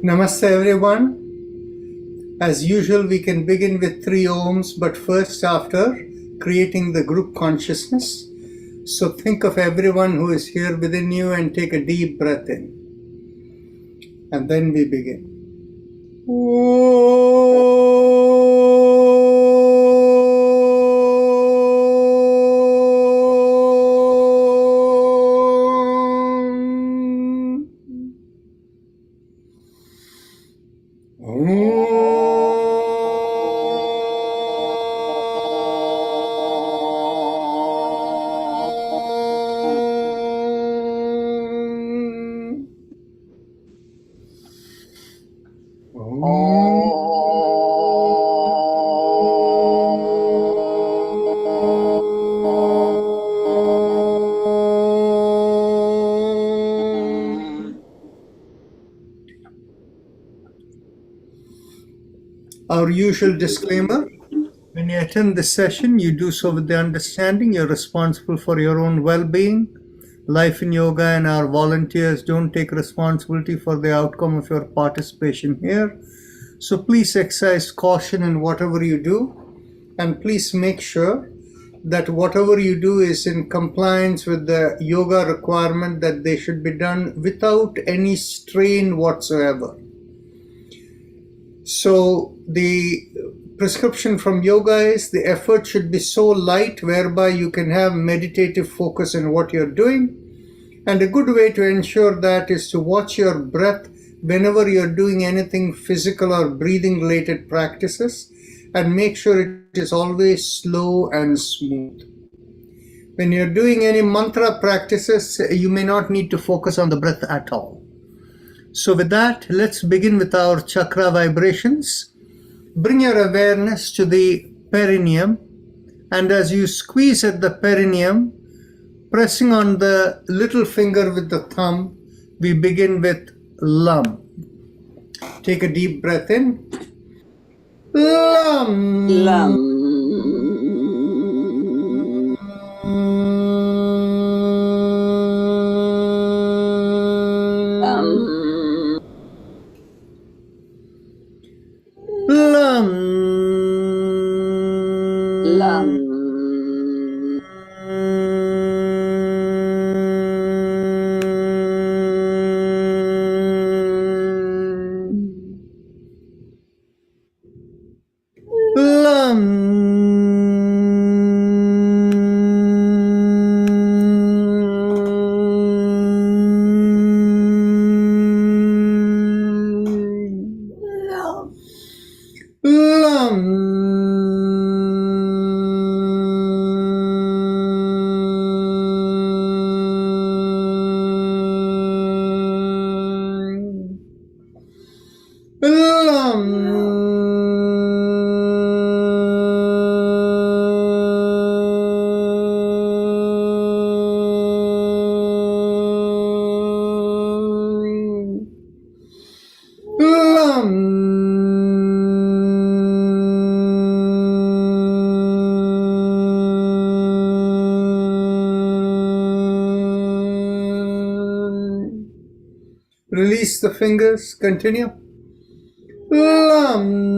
Namaste everyone. As usual, we can begin with 3 ohms, but first after creating the group consciousness. So think of everyone who is here within you and take a deep breath in. And then we begin. Our usual disclaimer: when you attend this session, you do so with the understanding you're responsible for your own well-being. Life in Yoga and our volunteers don't take responsibility for the outcome of your participation here. So please exercise caution in whatever you do, and please make sure that whatever you do is in compliance with the yoga requirement that they should be done without any strain whatsoever. So the prescription from yoga is the effort should be so light whereby you can have meditative focus in what you're doing. And a good way to ensure that is to watch your breath whenever you're doing anything physical or breathing related practices, and make sure it is always slow and smooth. When you're doing any mantra practices, you may not need to focus on the breath at all. So with that, let's begin with our chakra vibrations. Bring your awareness to the perineum, and as you squeeze at the perineum, pressing on the little finger with the thumb, we begin with Lam. Take a deep breath in. Lam. Lam. Release the fingers, continue. Lam.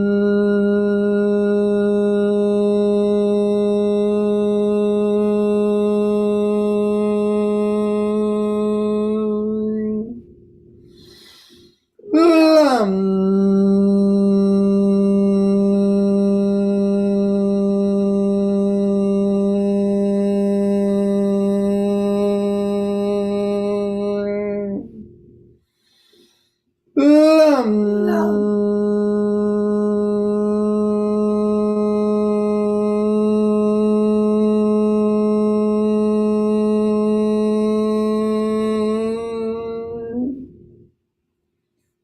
Lam.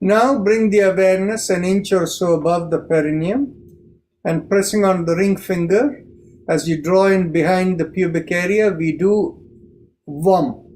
Now bring the awareness an inch or so above the perineum and pressing on the ring finger. As you draw in behind the pubic area, we do Vam.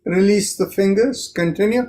Release the fingers. Continue.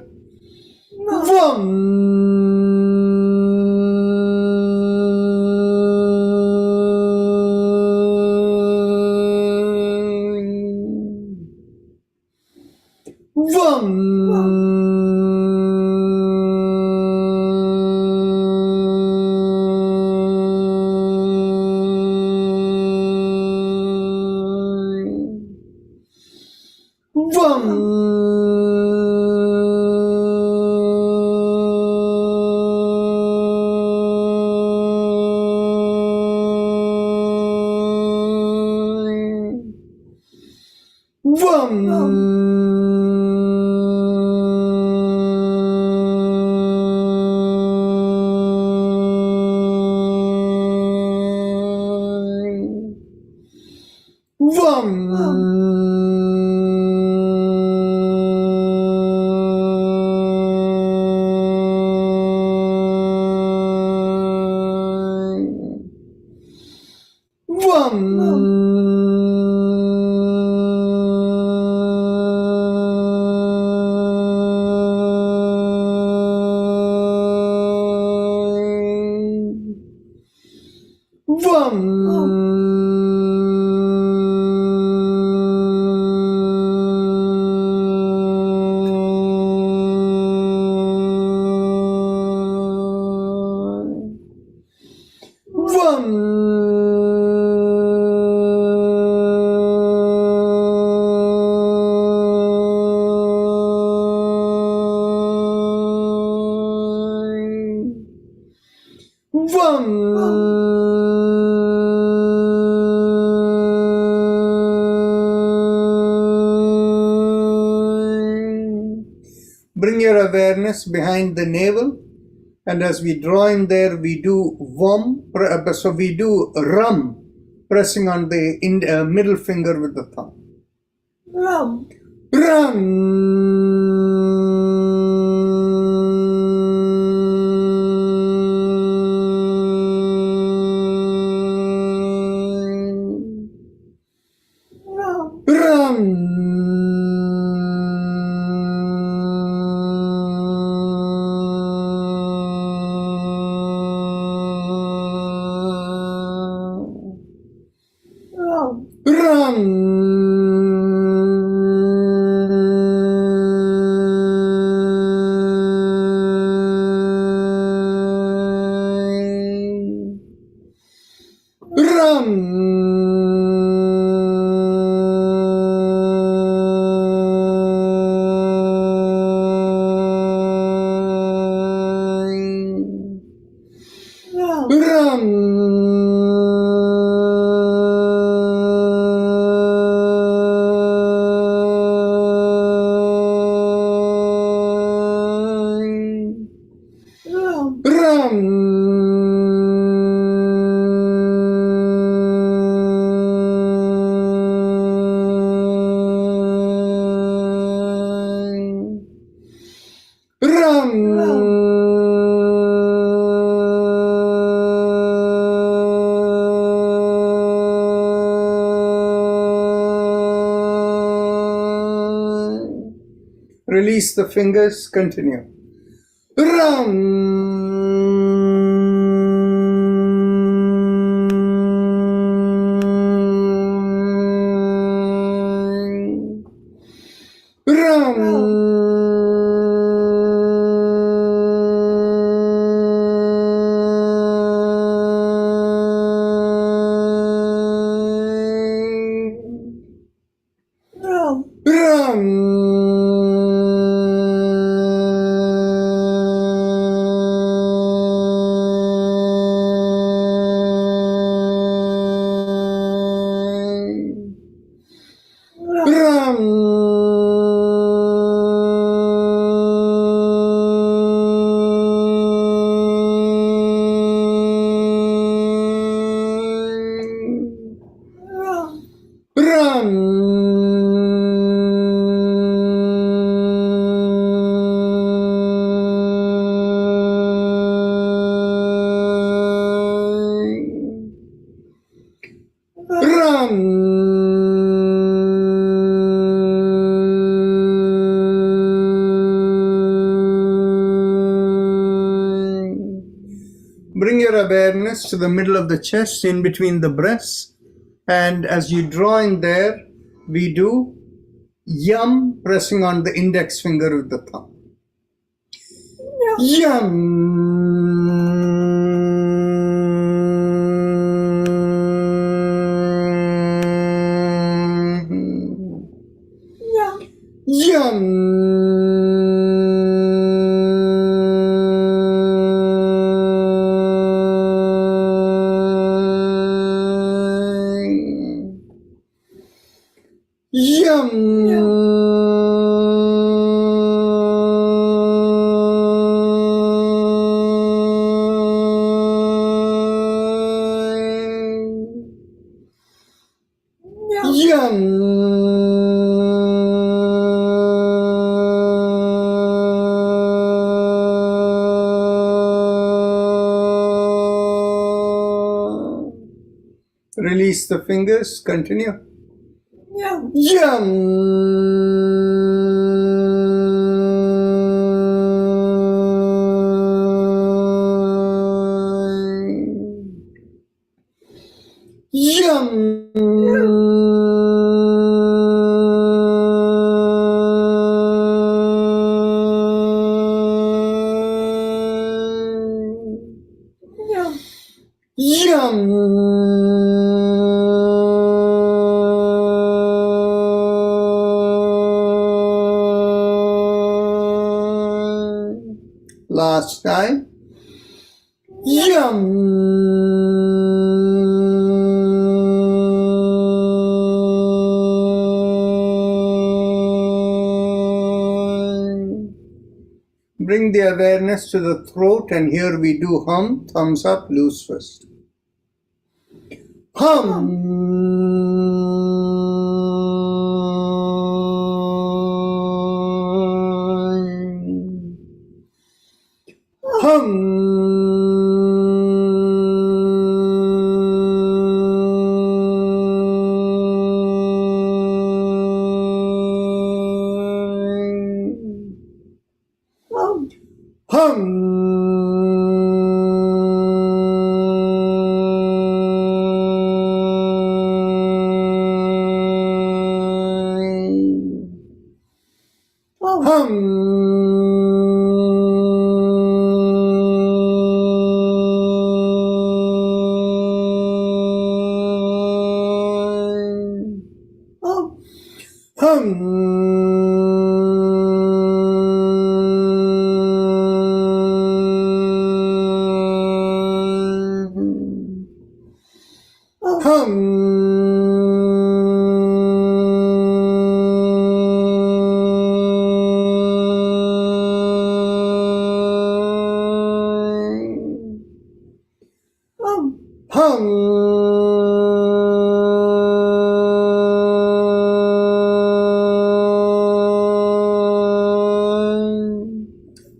Bring your awareness behind the navel, and as we draw in there, we do Vam. So we do Ram, pressing on the middle finger with the thumb. Ram. Release the fingers, continue. Ram. Ram. Ram. Ram. Ram. Ram. Ram. Ram. Bring your awareness to the middle of the chest, in between the breasts. And as you draw in there, we do yum, pressing on the index finger with the thumb. Yum. Yum. Yum. Release the fingers, continue. Yum. Last time. Bring the awareness to the throat, and here we do hum, thumbs up, loose first.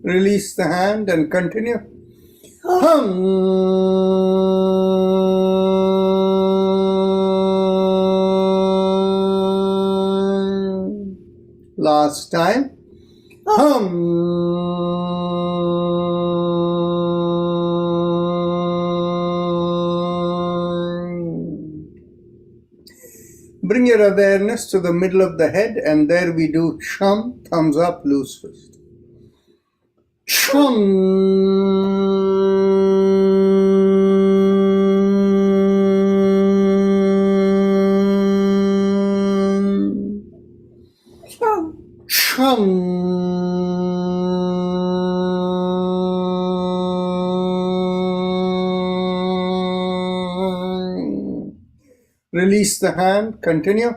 Release the hand and continue. Last time. Bring your awareness to the middle of the head, and there we do chum, thumbs up, loose fist. Chum. Release the hand, continue.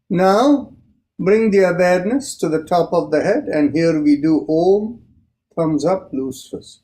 Now, bring the awareness to the top of the head, and here we do Om, thumbs up, loose fist.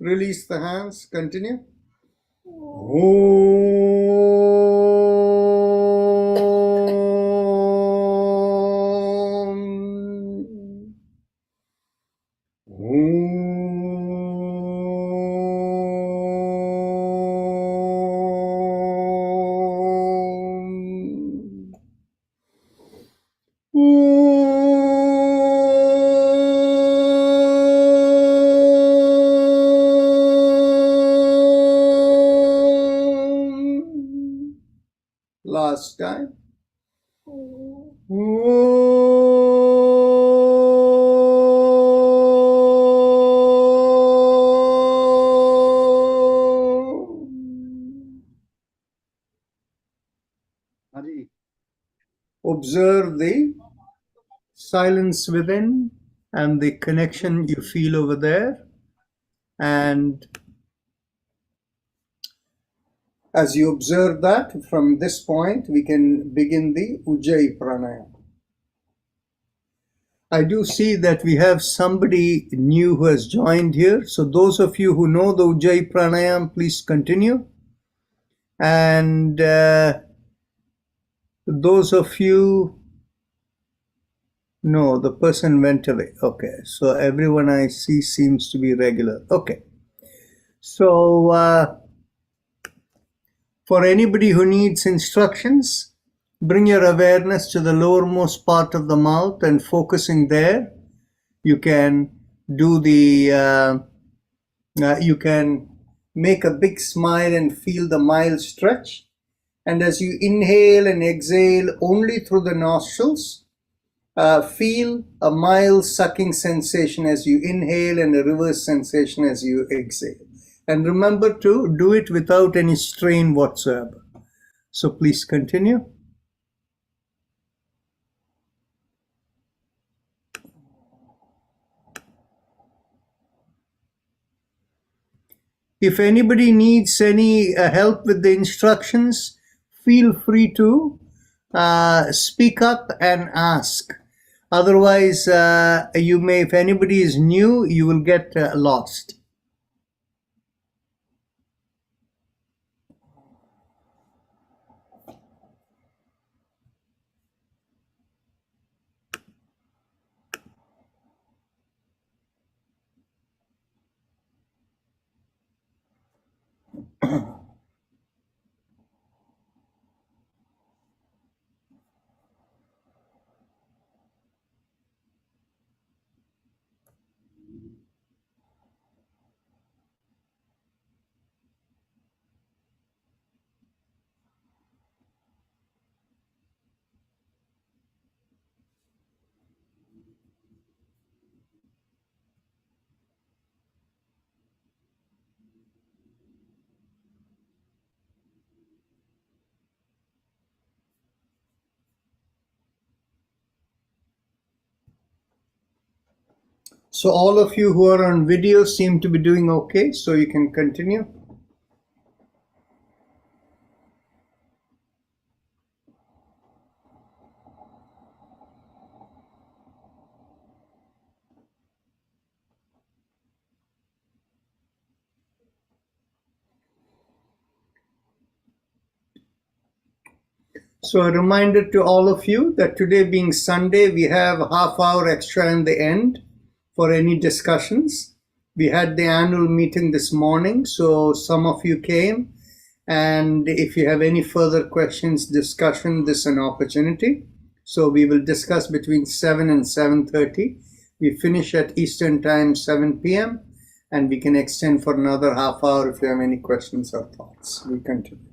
Release the hands, continue. Last time. Observe the silence within and the connection you feel over there, and as you observe that, from this point we can begin the Ujjayi Pranayama. I do see that we have somebody new who has joined here, so those of you who know the Ujjayi Pranayama, please continue, and those of you, no, the person went away. Okay, so everyone I see seems to be regular. Okay, so for anybody who needs instructions, bring your awareness to the lowermost part of the mouth and focusing there, you can do the you can make a big smile and feel the mild stretch. And as you inhale and exhale only through the nostrils, feel a mild sucking sensation as you inhale and a reverse sensation as you exhale. And remember to do it without any strain whatsoever. So please continue. If anybody needs any help with the instructions, feel free to speak up and ask. Otherwise, you may, if anybody is new, you will get lost. So all of you who are on video seem to be doing okay, so you can continue. So a reminder to all of you that today being Sunday, we have a half hour extra in the end for any discussions. We had the annual meeting this morning, so some of you came. And if you have any further questions, discussion, this is an opportunity. So we will discuss between 7 and 7:30. We finish at Eastern Time, 7 p.m. And we can extend for another half hour if you have any questions or thoughts. We continue.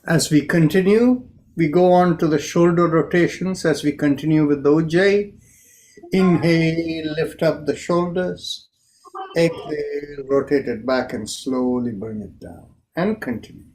As we continue, we go on to the shoulder rotations as we continue with the Ujjayi. Inhale, lift up the shoulders. Exhale, rotate it back and slowly bring it down. And continue.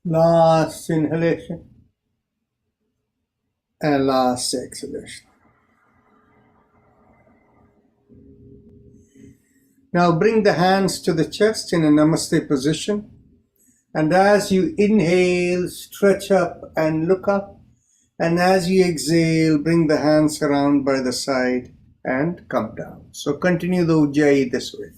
Last inhalation and last exhalation. Now bring the hands to the chest in a namaste position. And as you inhale, stretch up and look up. And as you exhale, bring the hands around by the side and come down. So continue the Ujjayi this way.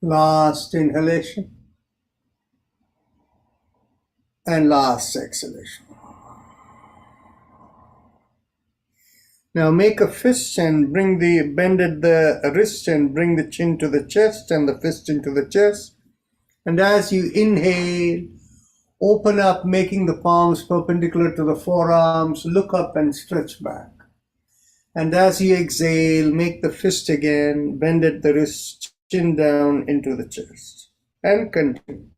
Last inhalation and last exhalation. Now make a fist and bend at the wrist and bring the chin to the chest and the fist into the chest. And as you inhale, open up, making the palms perpendicular to the forearms, look up and stretch back. And as you exhale, make the fist again, bend at the wrist, chin down into the chest. And continue.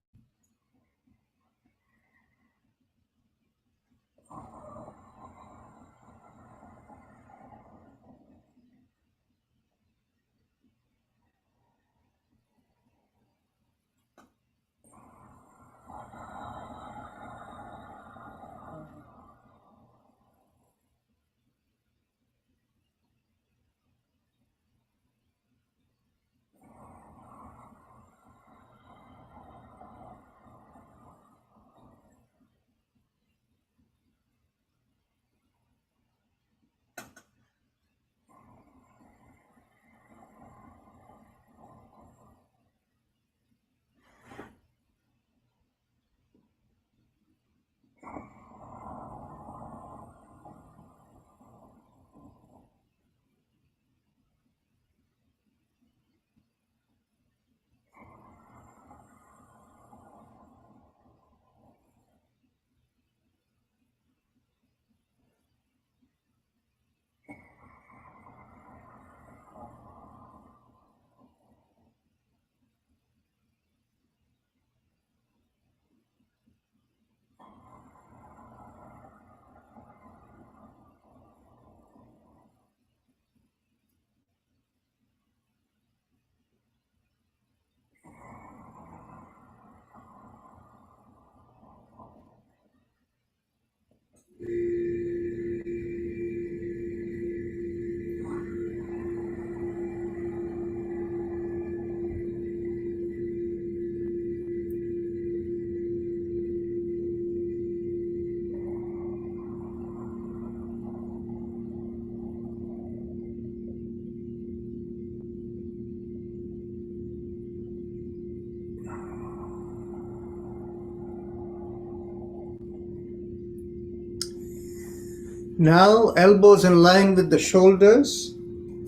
Now, elbows in line with the shoulders,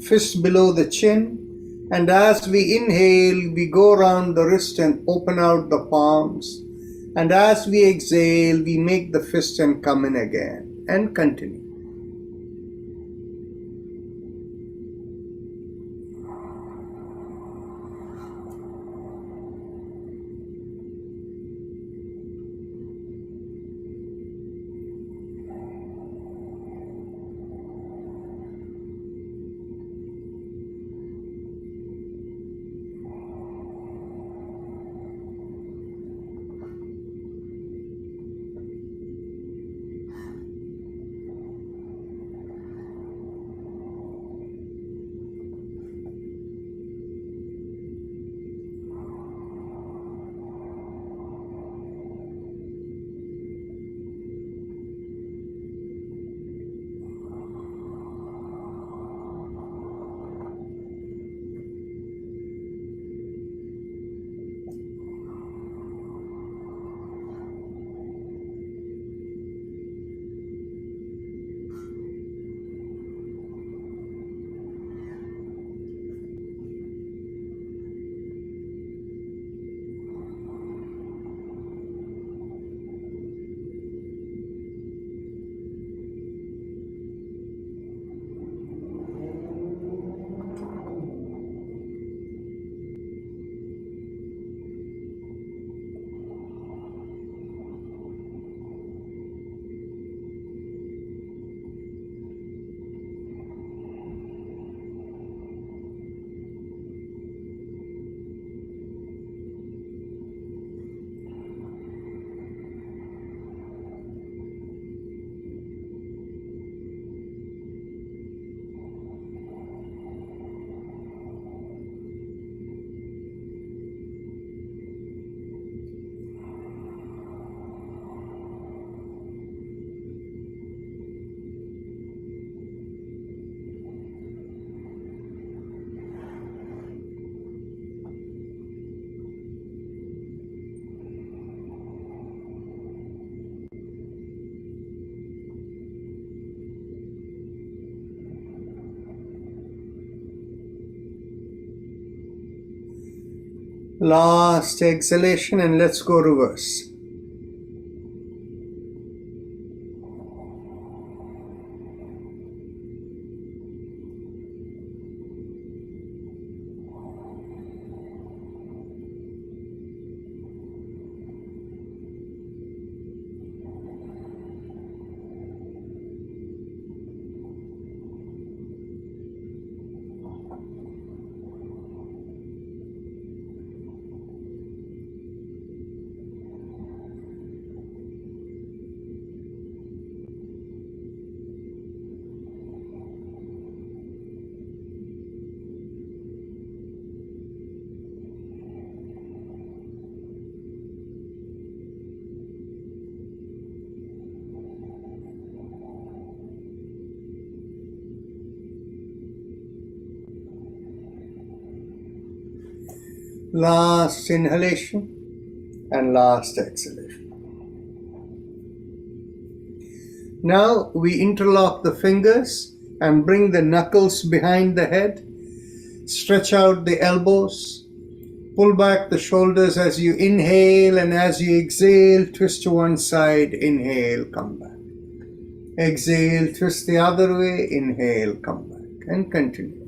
fists below the chin, and as we inhale, we go around the wrist and open out the palms. And as we exhale, we make the fist and come in again, and continue. Last exhalation, and let's go reverse. Last inhalation and last exhalation. Now we interlock the fingers and bring the knuckles behind the head. Stretch out the elbows. Pull back the shoulders as you inhale, and as you exhale, twist to one side. Inhale, come back. Exhale, twist the other way. Inhale, come back. And continue.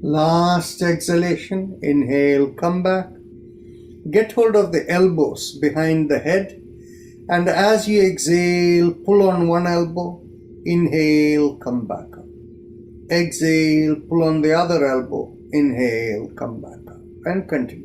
Last exhalation, inhale, come back. Get hold of the elbows behind the head, and as you exhale, pull on one elbow. Inhale, come back up. Exhale, pull on the other elbow. Inhale, come back up. And continue.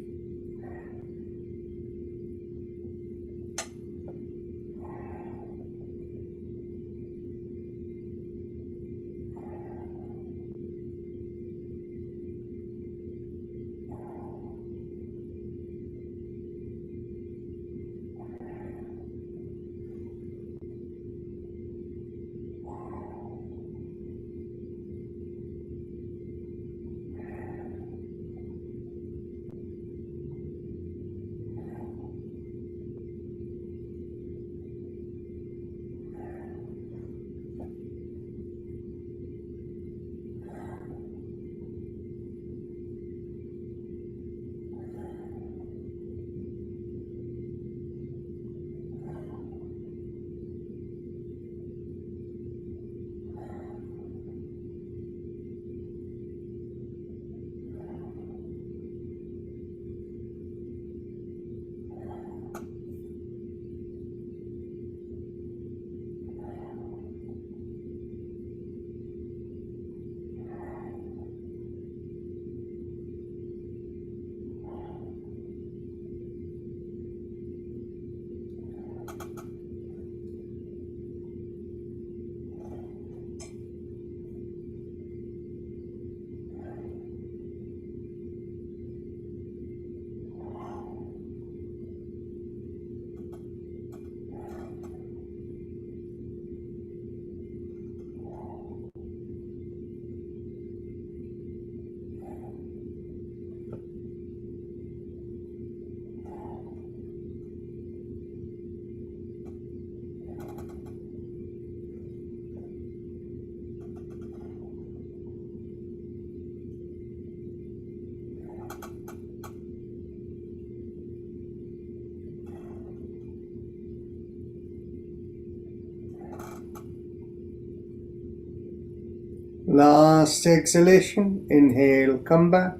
Last exhalation, inhale, come back.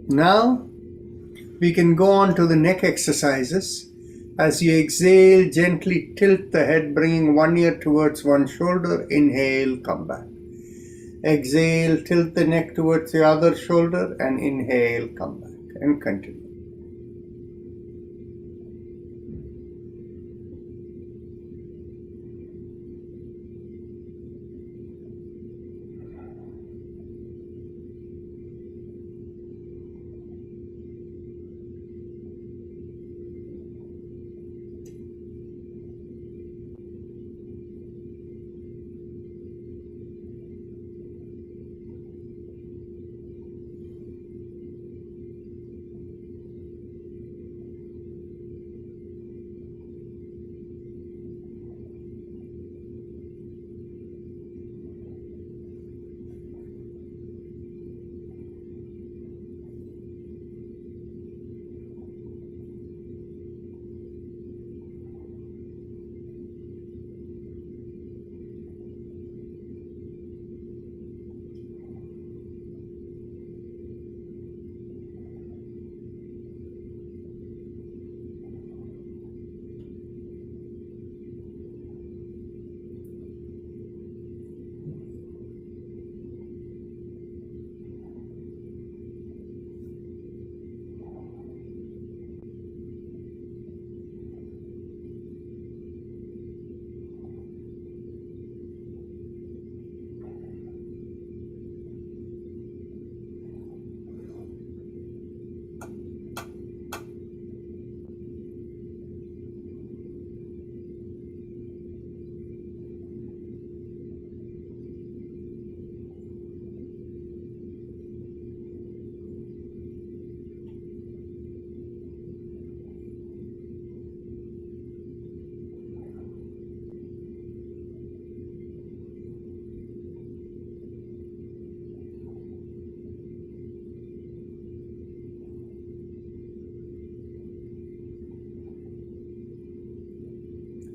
Now we can go on to the neck exercises. As you exhale, gently tilt the head, bringing one ear towards one shoulder. Inhale, come back. Exhale, tilt the neck towards the other shoulder, and inhale, come back, and continue.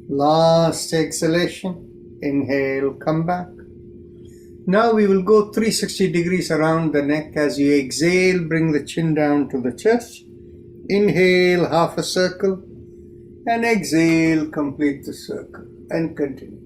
Last exhalation, inhale, come back. Now we will go 360 degrees around the neck. As you exhale, bring the chin down to the chest. Inhale, half a circle, and exhale, complete the circle, and continue.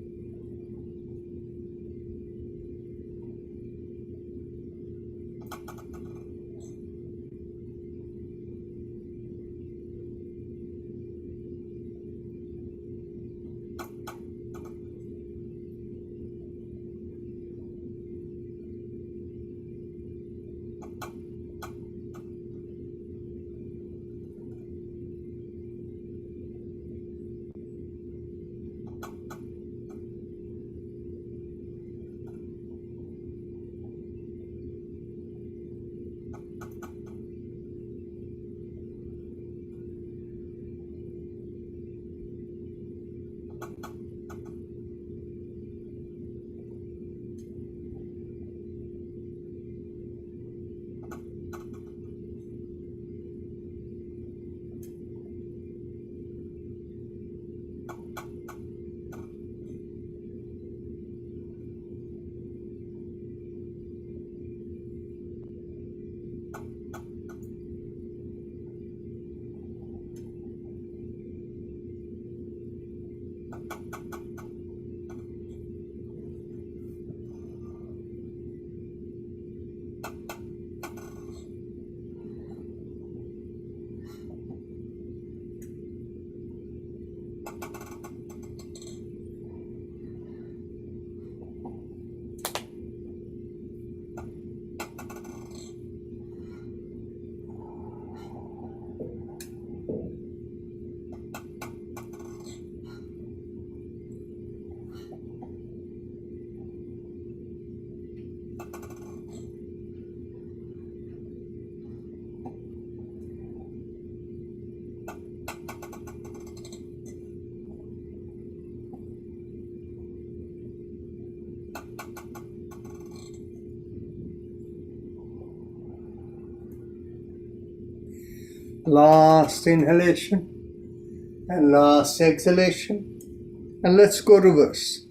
Last inhalation and last exhalation, and let's go reverse.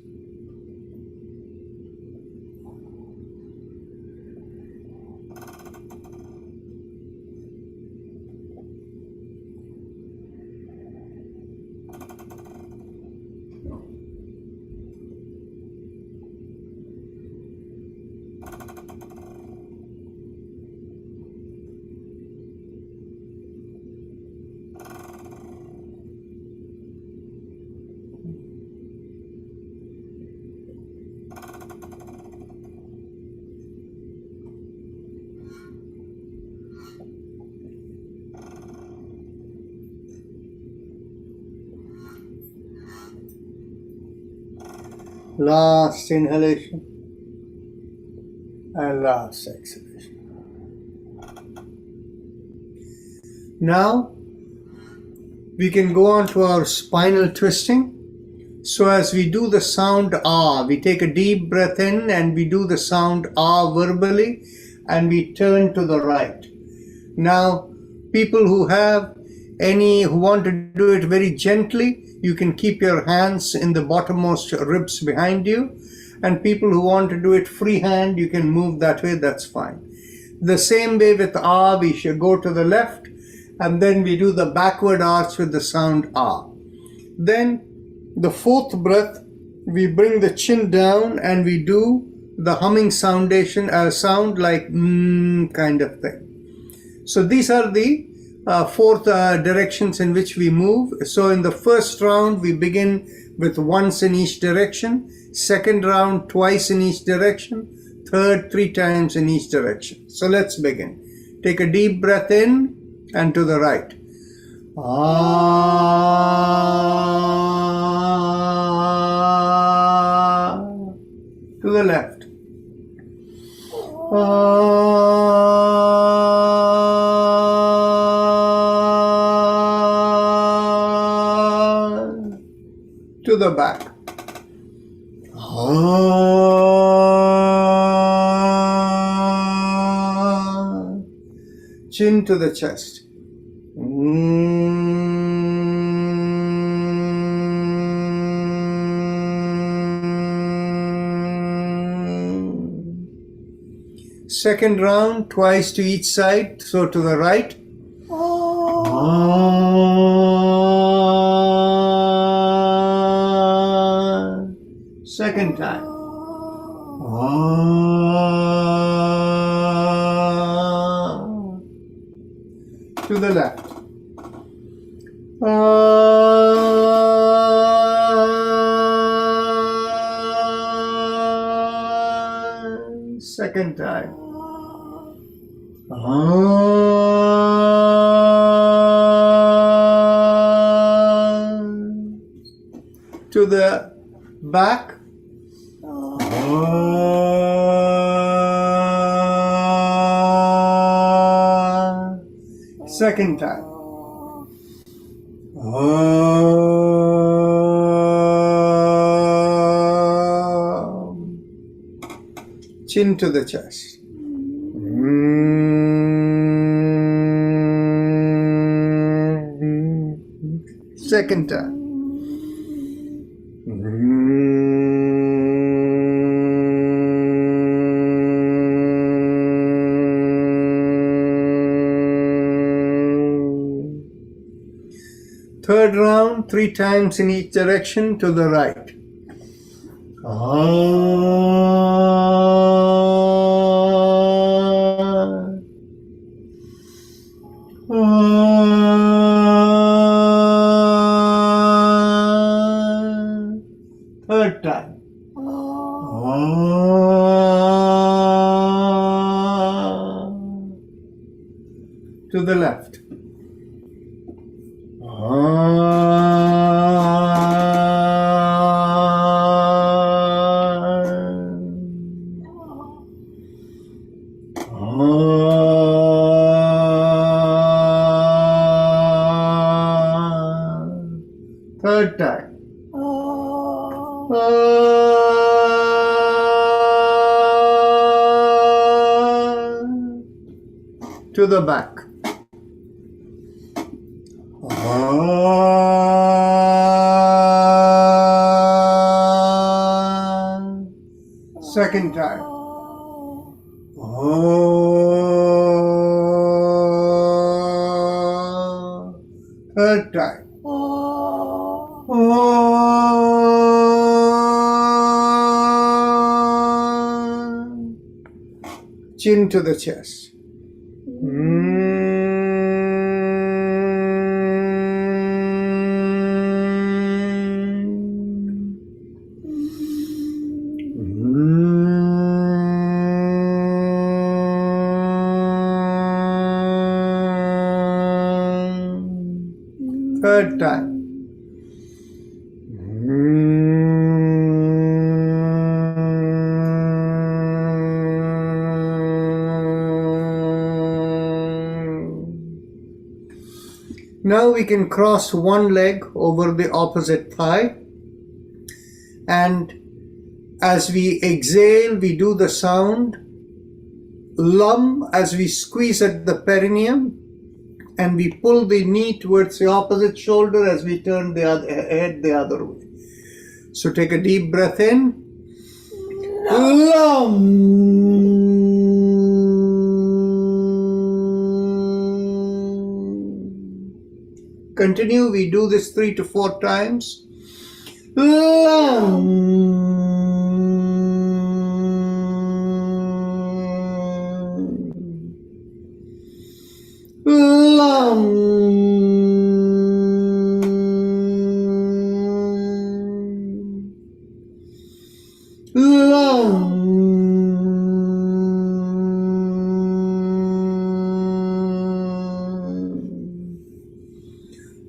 Last inhalation and last exhalation. Now we can go on to our spinal twisting. So as we do the sound ah, we take a deep breath in and we do the sound ah verbally and we turn to the right. Now, people who want to do it very gently, you can keep your hands in the bottommost ribs behind you. And people who want to do it freehand, you can move that way, that's fine. The same way with ah, we should go to the left and then we do the backward arch with the sound ah. Then the fourth breath, we bring the chin down and we do the humming sound like kind of thing. So these are the fourth directions in which we move. So in the first round, we begin with once in each direction. Second round, twice in each direction. Third, 3 times in each direction. So let's begin. Take a deep breath in and to the right. Ah. To the left. Ah. To the back. Ah. Chin to the chest. Second round, twice to each side, so to the right. Second time. To the left. Second time. To the back. Second time. Chin to the chest. Second time. Third round, 3 times in each direction to the right. Third time. To the left. Third time. To the back. Second time. Third time. Chin to the chest. Third time. Now we can cross one leg over the opposite thigh, and as we exhale, we do the sound lum as we squeeze at the perineum, and we pull the knee towards the opposite shoulder as we turn the head the other way. So take a deep breath in. Lum. Continue. We do this 3 to 4 times.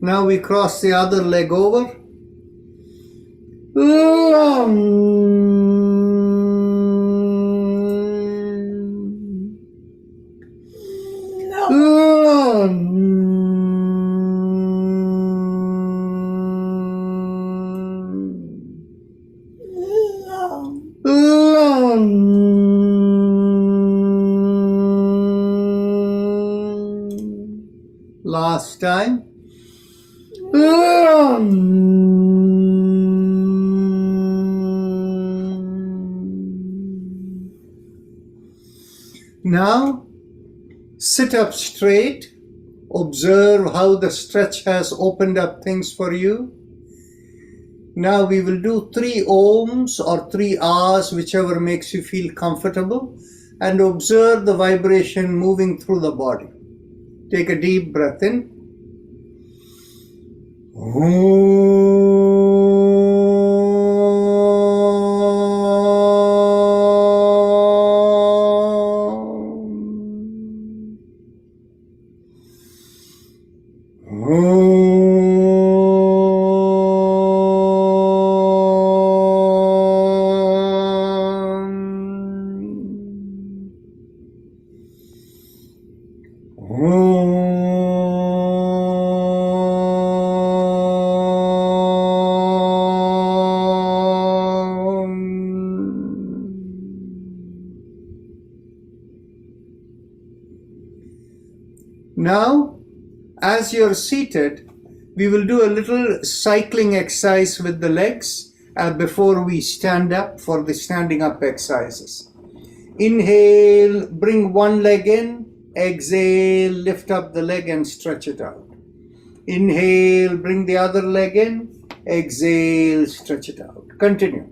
Now we cross the other leg over. Last time. Now sit up straight. Observe how the stretch has opened up things for you. Now we will do 3 ohms or 3 ahs, whichever makes you feel comfortable, and observe the vibration moving through the body. Take a deep breath in. Now, as you're seated, we will do a little cycling exercise with the legs before we stand up for the standing up exercises. Inhale, bring one leg in. Exhale, lift up the leg and stretch it out. Inhale, bring the other leg in. Exhale, stretch it out. Continue.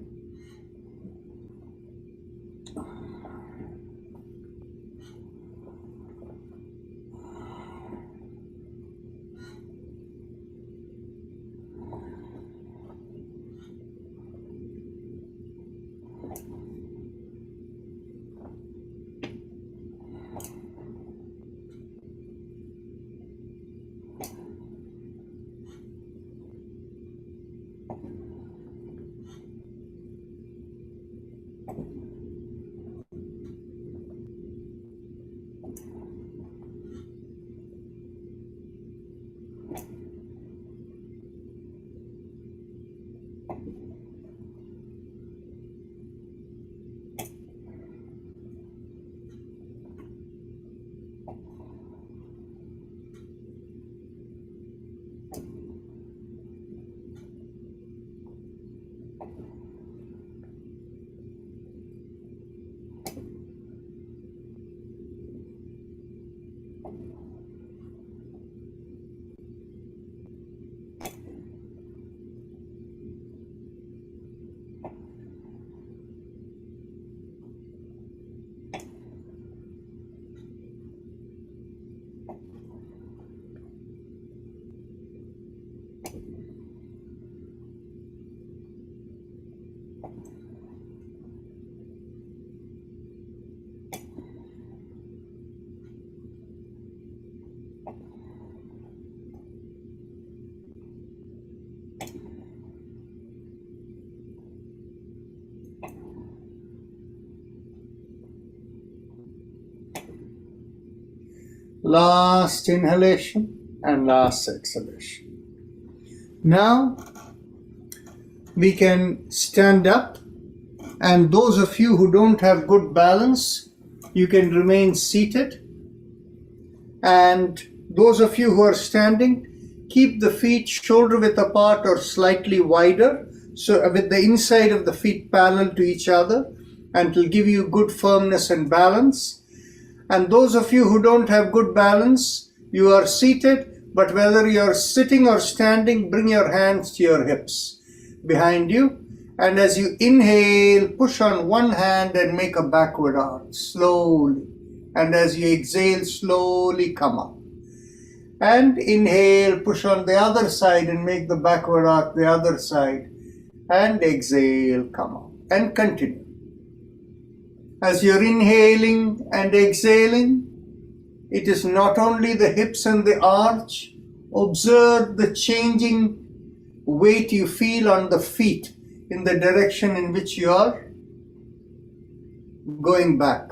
Last inhalation and last exhalation. Now we can stand up, and those of you who don't have good balance, you can remain seated. And those of you who are standing, keep the feet shoulder width apart or slightly wider, so with the inside of the feet parallel to each other, and it will give you good firmness and balance. And those of you who don't have good balance, you are seated, but whether you're sitting or standing, bring your hands to your hips behind you. And as you inhale, push on one hand and make a backward arch slowly. And as you exhale, slowly come up. And inhale, push on the other side and make the backward arc the other side. And exhale, come up. And continue. As you're inhaling and exhaling, it is not only the hips and the arch. Observe the changing weight you feel on the feet in the direction in which you are going back.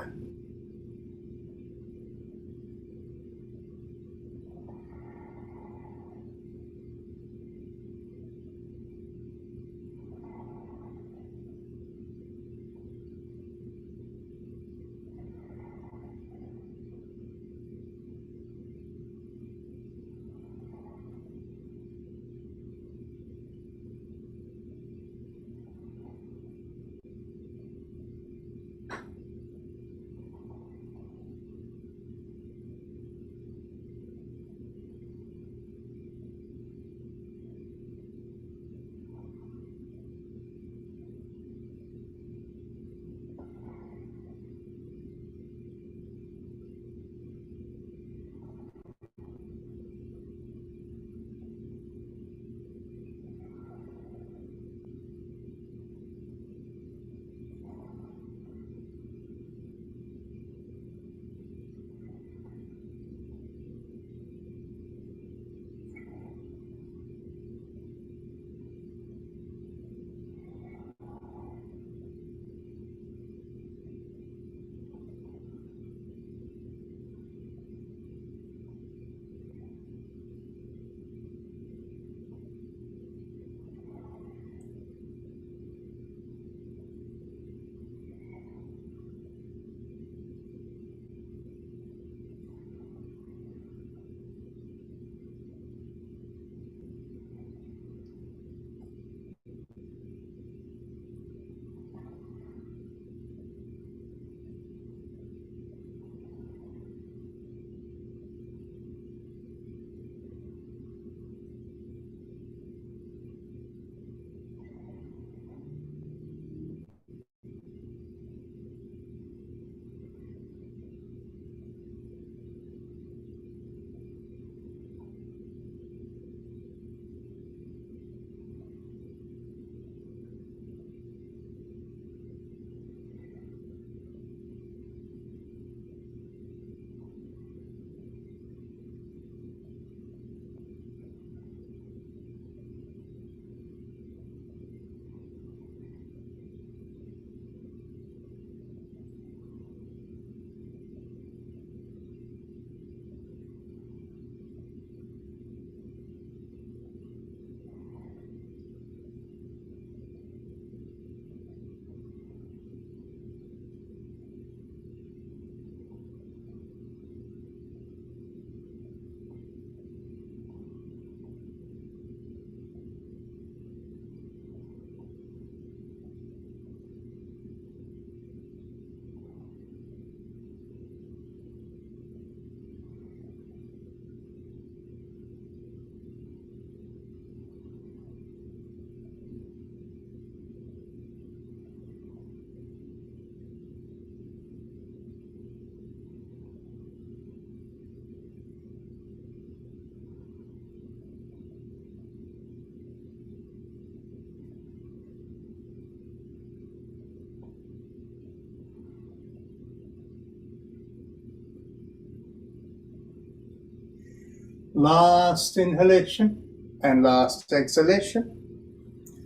Last inhalation and last exhalation.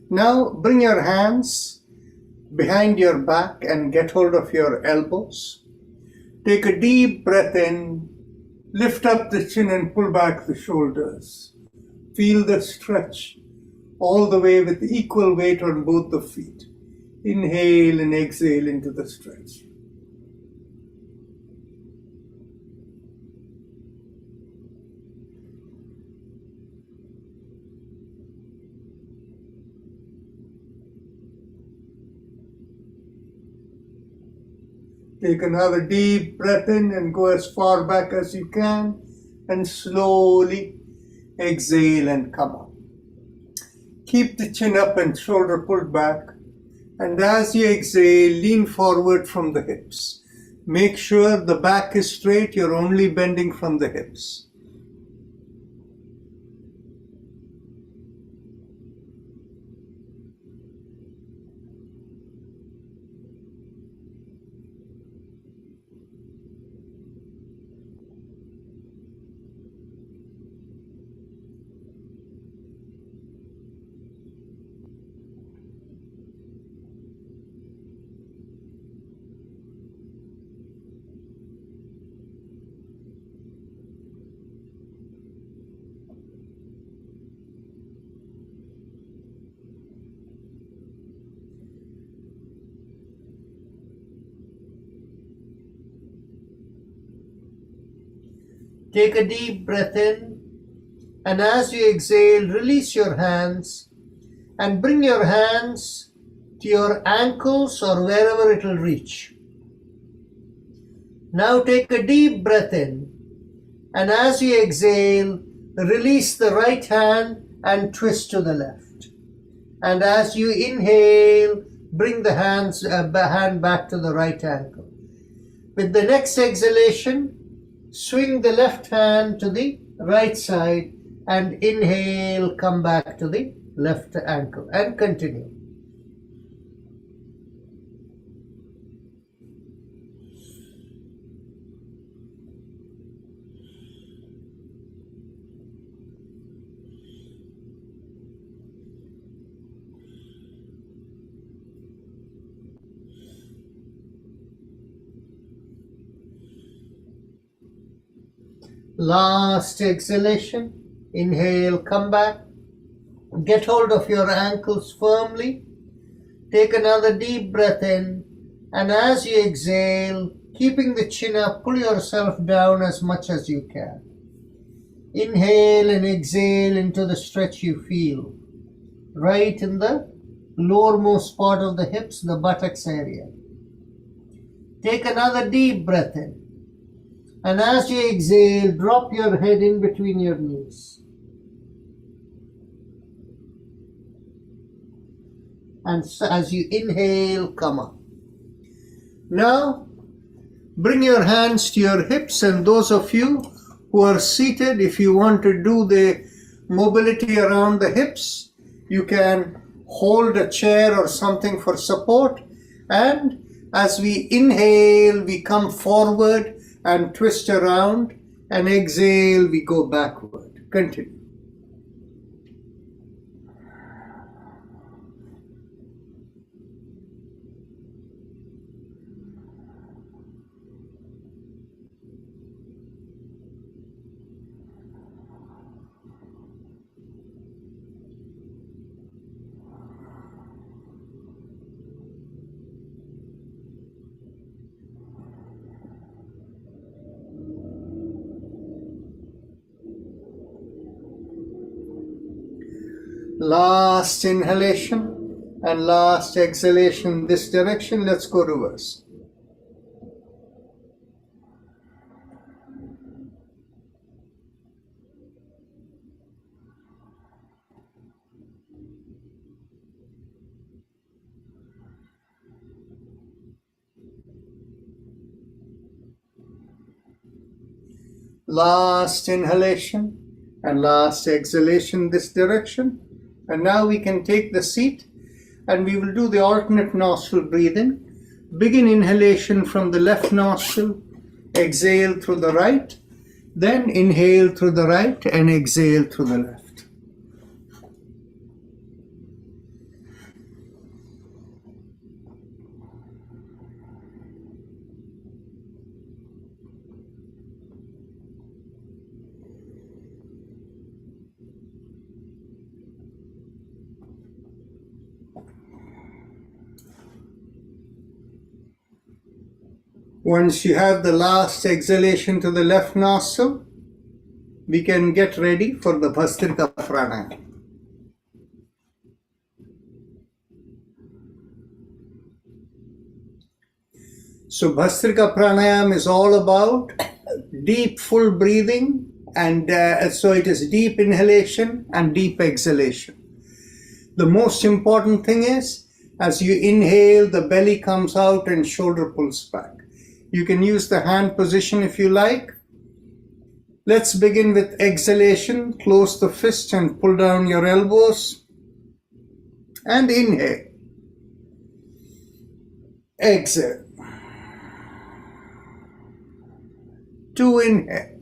Now bring your hands behind your back and get hold of your elbows. Take a deep breath in Lift up the chin and pull back the shoulders. Feel the stretch all the way with equal weight on both the feet. Inhale and exhale into the stretch. Take another deep breath in and go as far back as you can, and slowly exhale and come up. Keep the chin up and shoulder pulled back, and as you exhale, lean forward from the hips. Make sure the back is straight, you're only bending from the hips. Take a deep breath in, and as you exhale, release your hands and bring your hands to your ankles or wherever it will reach. Now take a deep breath in, and as you exhale, release the right hand and twist to the left. And as you inhale, bring the hand back to the right ankle. With the next exhalation, swing the left hand to the right side and inhale, come back to the left ankle and continue. Last exhalation, inhale, come back, get hold of your ankles firmly, take another deep breath in, and as you exhale, keeping the chin up, pull yourself down as much as you can. Inhale and exhale into the stretch you feel, right in the lowermost part of the hips, the buttocks area. Take another deep breath in. And as you exhale, drop your head in between your knees. And so as you inhale, come up. Now, bring your hands to your hips, and those of you who are seated, if you want to do the mobility around the hips, you can hold a chair or something for support. And as we inhale, we come forward and twist around, and exhale, we go backward. Continue. Last inhalation and last exhalation this direction. Let's go reverse. Last inhalation and last exhalation this direction. And now we can take the seat and we will do the alternate nostril breathing. Begin inhalation from the left nostril, exhale through the right, then inhale through the right and exhale through the left. Once you have the last exhalation to the left nostril, we can get ready for the Bhastrika Pranayama. So Bhastrika Pranayama is all about deep, full breathing, and so it is deep inhalation and deep exhalation. The most important thing is, as you inhale, the belly comes out and shoulder pulls back. You can use the hand position if you like. Let's begin with exhalation. Close the fist and pull down your elbows. And inhale. Exhale. 2 inhale.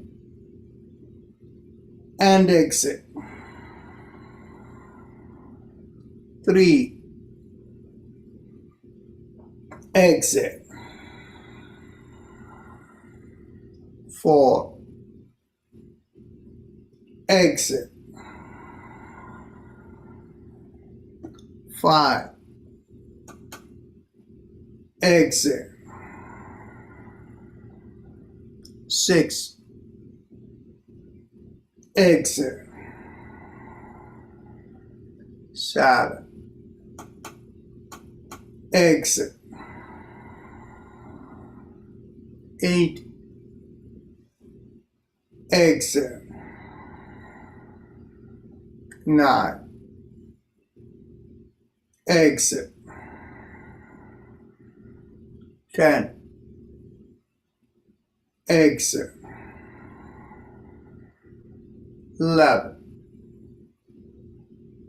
And exhale. 3. Exhale. 4. Exhale. 5. Exhale. 6. Exhale. 7. Exhale. 8. Exhale. 9. Exhale. 10. Exhale. 11.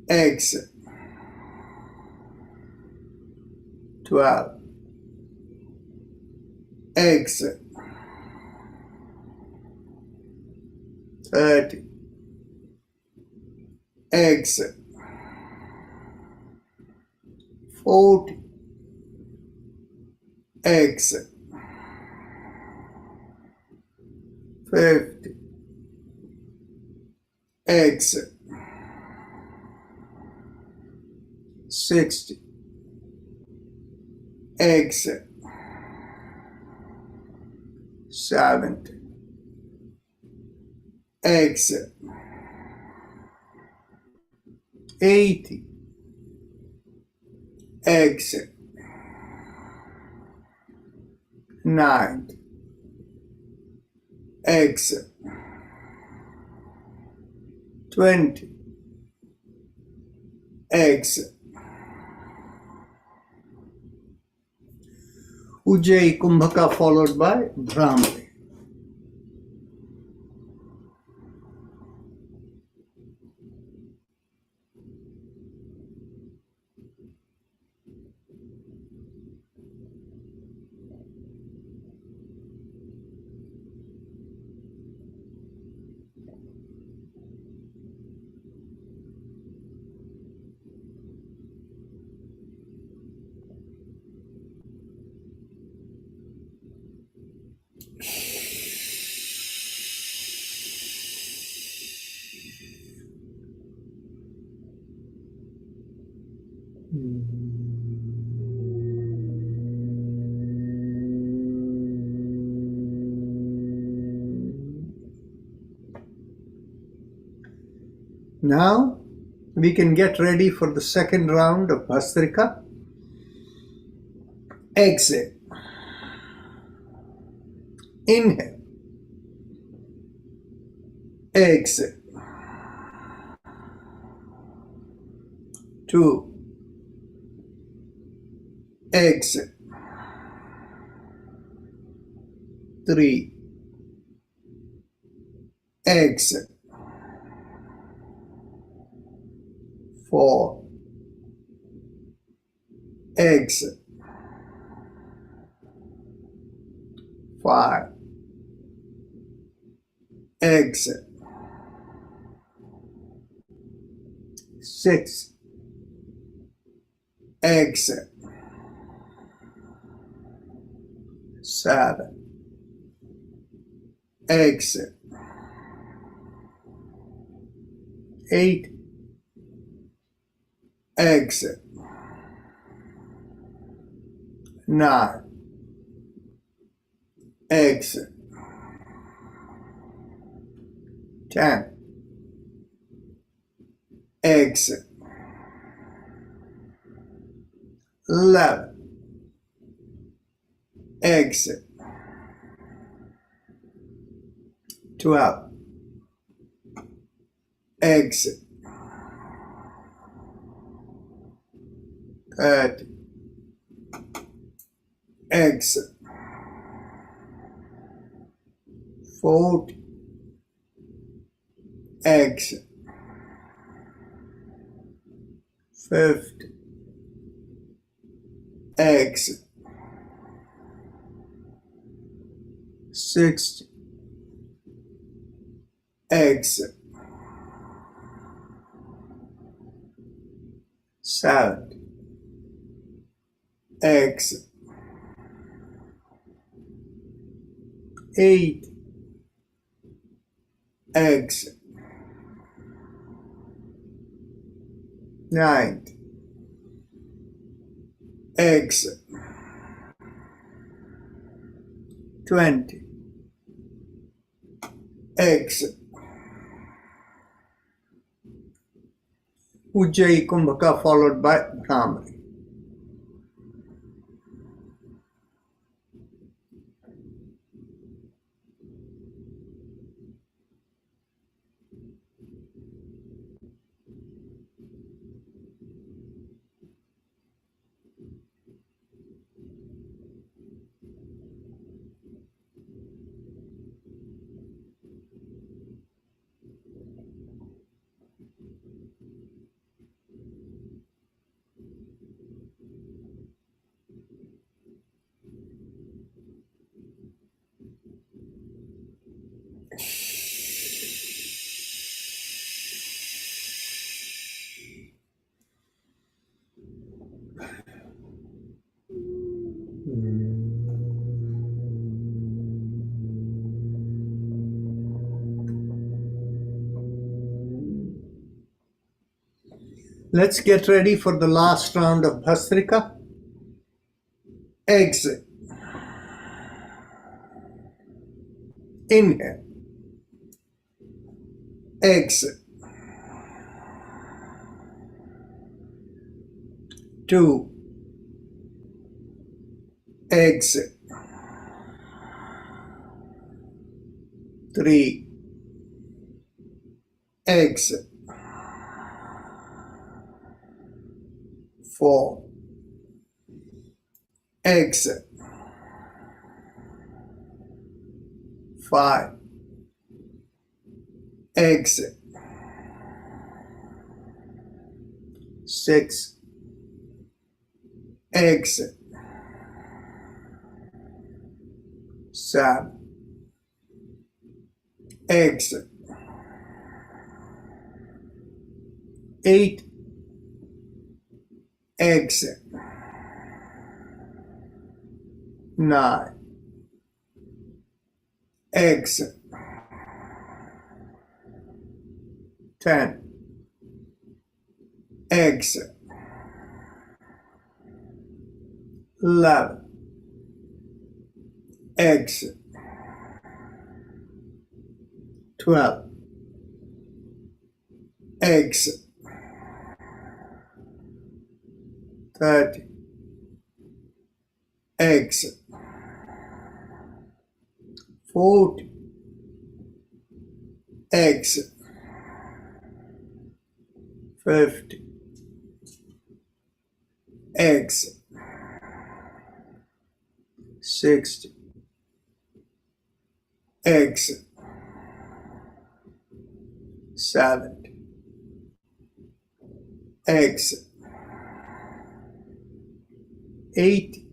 Exhale. 12. Exhale. 30. Exhale. 40. Exhale. 50. Exhale. 60. Exhale. 70. Exhale. 80. Exhale. 90. Exhale. 20. Exhale. Ujjayi Kumbhaka followed by Brahmali. Now we can get ready for the second round of Bhastrika. Exhale. Inhale. Exhale. 2. Exhale. 3. Exhale. 4. Exhale. 5. Exhale. 6. Exhale. 7. Exhale. 8. Exhale. 9. exit. 10, exit. 11, exit. 12, exit. 30, exit. 40, exit. 50, exit. 60, exit. 70, exit. 80, exit. 90, exit. 20, exit. Ujjayi Kumbhaka followed by Bhramari. Let's get ready for the last round of Bhastrika. Exit. Inhale. Exit. 2, exit. 3, exit. 4, exit. 5, exit. 6, exit. 7, exit. 8, exit. 9, exit. 10, exit. 11, exit. 12, exit. 30, exit. 40, exit. 50, exit. 60, exit. 70, exit. 80,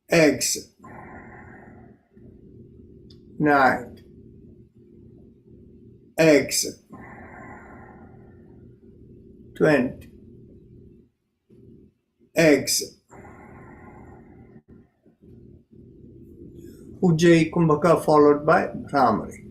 exit. 90, exit. 20, exit. Ujjayi Kumbhaka followed by Bhramari.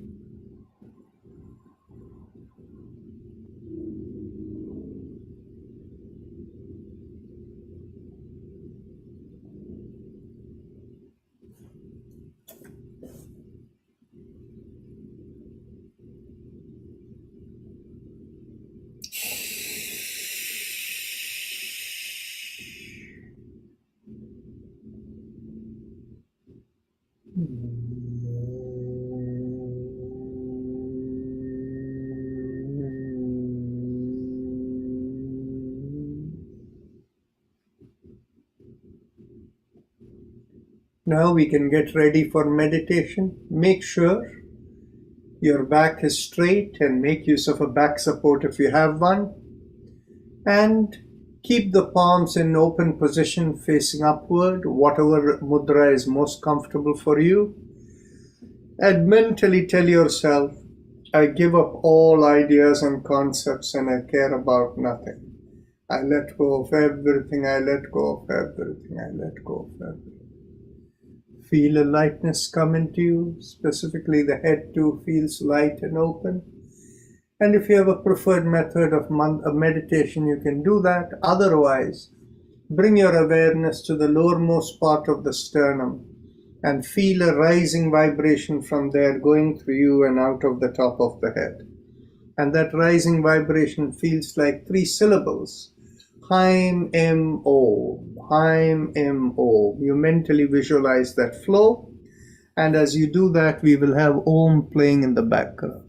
Now we can get ready for meditation. Make sure your back is straight and make use of a back support if you have one. And keep the palms in open position facing upward, whatever mudra is most comfortable for you. And mentally tell yourself, I give up all ideas and concepts and I care about nothing. I let go of everything, I let go of everything, I let go of everything. Feel a lightness come into you, specifically the head too feels light and open. And if you have a preferred method of meditation, you can do that. Otherwise, bring your awareness to the lowermost part of the sternum and feel a rising vibration from there going through you and out of the top of the head. And that rising vibration feels like 3 syllables. Haim M-O, Haim M-O. You mentally visualize that flow, and as you do that, we will have Om playing in the background.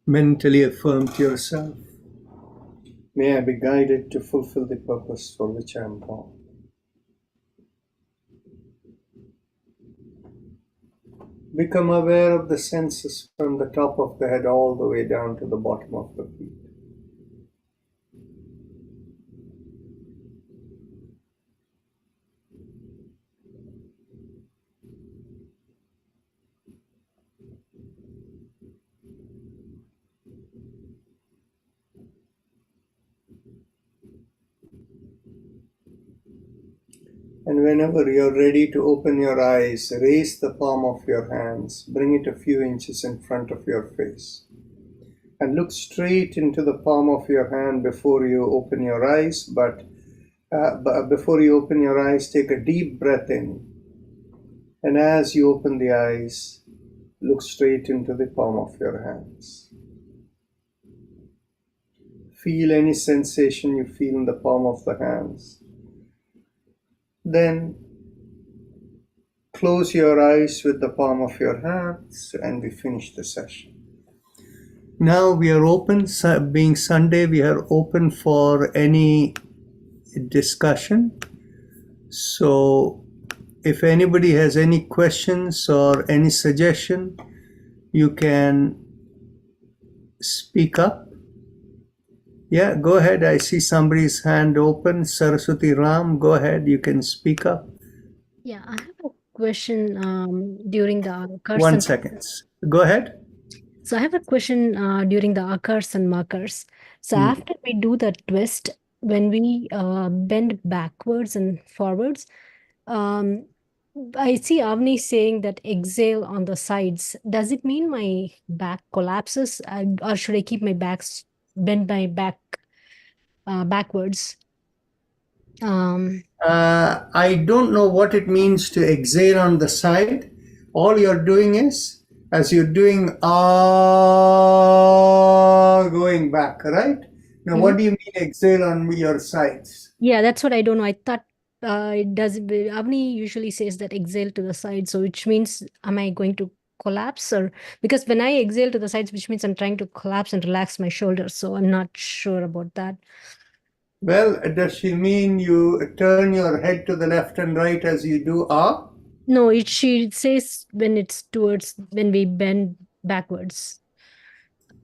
Mentally affirm to yourself, may I be guided to fulfill the purpose for which I am born. Become aware of the senses from the top of the head all the way down to the bottom of the feet. And whenever you're ready to open your eyes, raise the palm of your hands, bring it a few inches in front of your face, and look straight into the palm of your hand before you open your eyes. But before you open your eyes, take a deep breath in. And as you open the eyes, look straight into the palm of your hands. Feel any sensation you feel in the palm of the hands. Then close your eyes with the palm of your hands and we finish the session. Now we are open, being Sunday, we are open for any discussion. So if anybody has any questions or any suggestion, you can speak up. Yeah, go ahead. I see somebody's hand open. Saraswati Ram, go ahead. You can speak up. Yeah, I have a question during the akars. 1 second. Go ahead. So I have a question during the akars and makars. So after we do the twist, when we bend backwards and forwards, I see Avni saying that exhale on the sides. Does it mean my back collapses, or should I keep my bend my back backwards? I don't know what it means to exhale on the side. All you're doing is, as you're doing going back, right? Now, what do you mean exhale on your sides? Yeah, that's what I don't know. I thought Avni usually says that exhale to the side, so which means am I going to collapse, or because when I exhale to the sides, which means I'm trying to collapse and relax my shoulders, so I'm not sure about that. Well, does she mean you turn your head to the left and right as you do ah? No, she says when we bend backwards.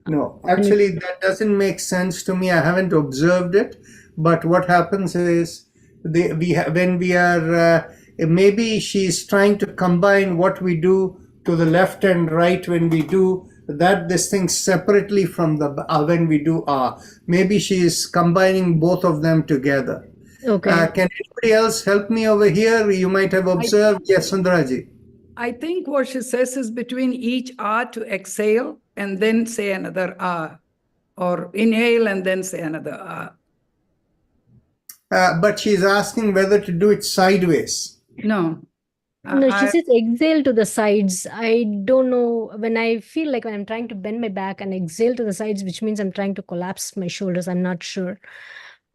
No, actually, that doesn't make sense to me. I haven't observed it. But what happens is, when we are, maybe she's trying to combine what we do to the left and right when we do this thing separately from the when we do ah. Maybe she is combining both of them together. Okay. Can anybody else help me over here? You might have observed. Yes, Sundaraji. I think what she says is between each ah to exhale and then say another ah, or inhale and then say another ah. But she's asking whether to do it sideways. No. No, she says exhale to the sides. I don't know, when I feel like when I'm trying to bend my back and exhale to the sides, which means I'm trying to collapse my shoulders, I'm not sure.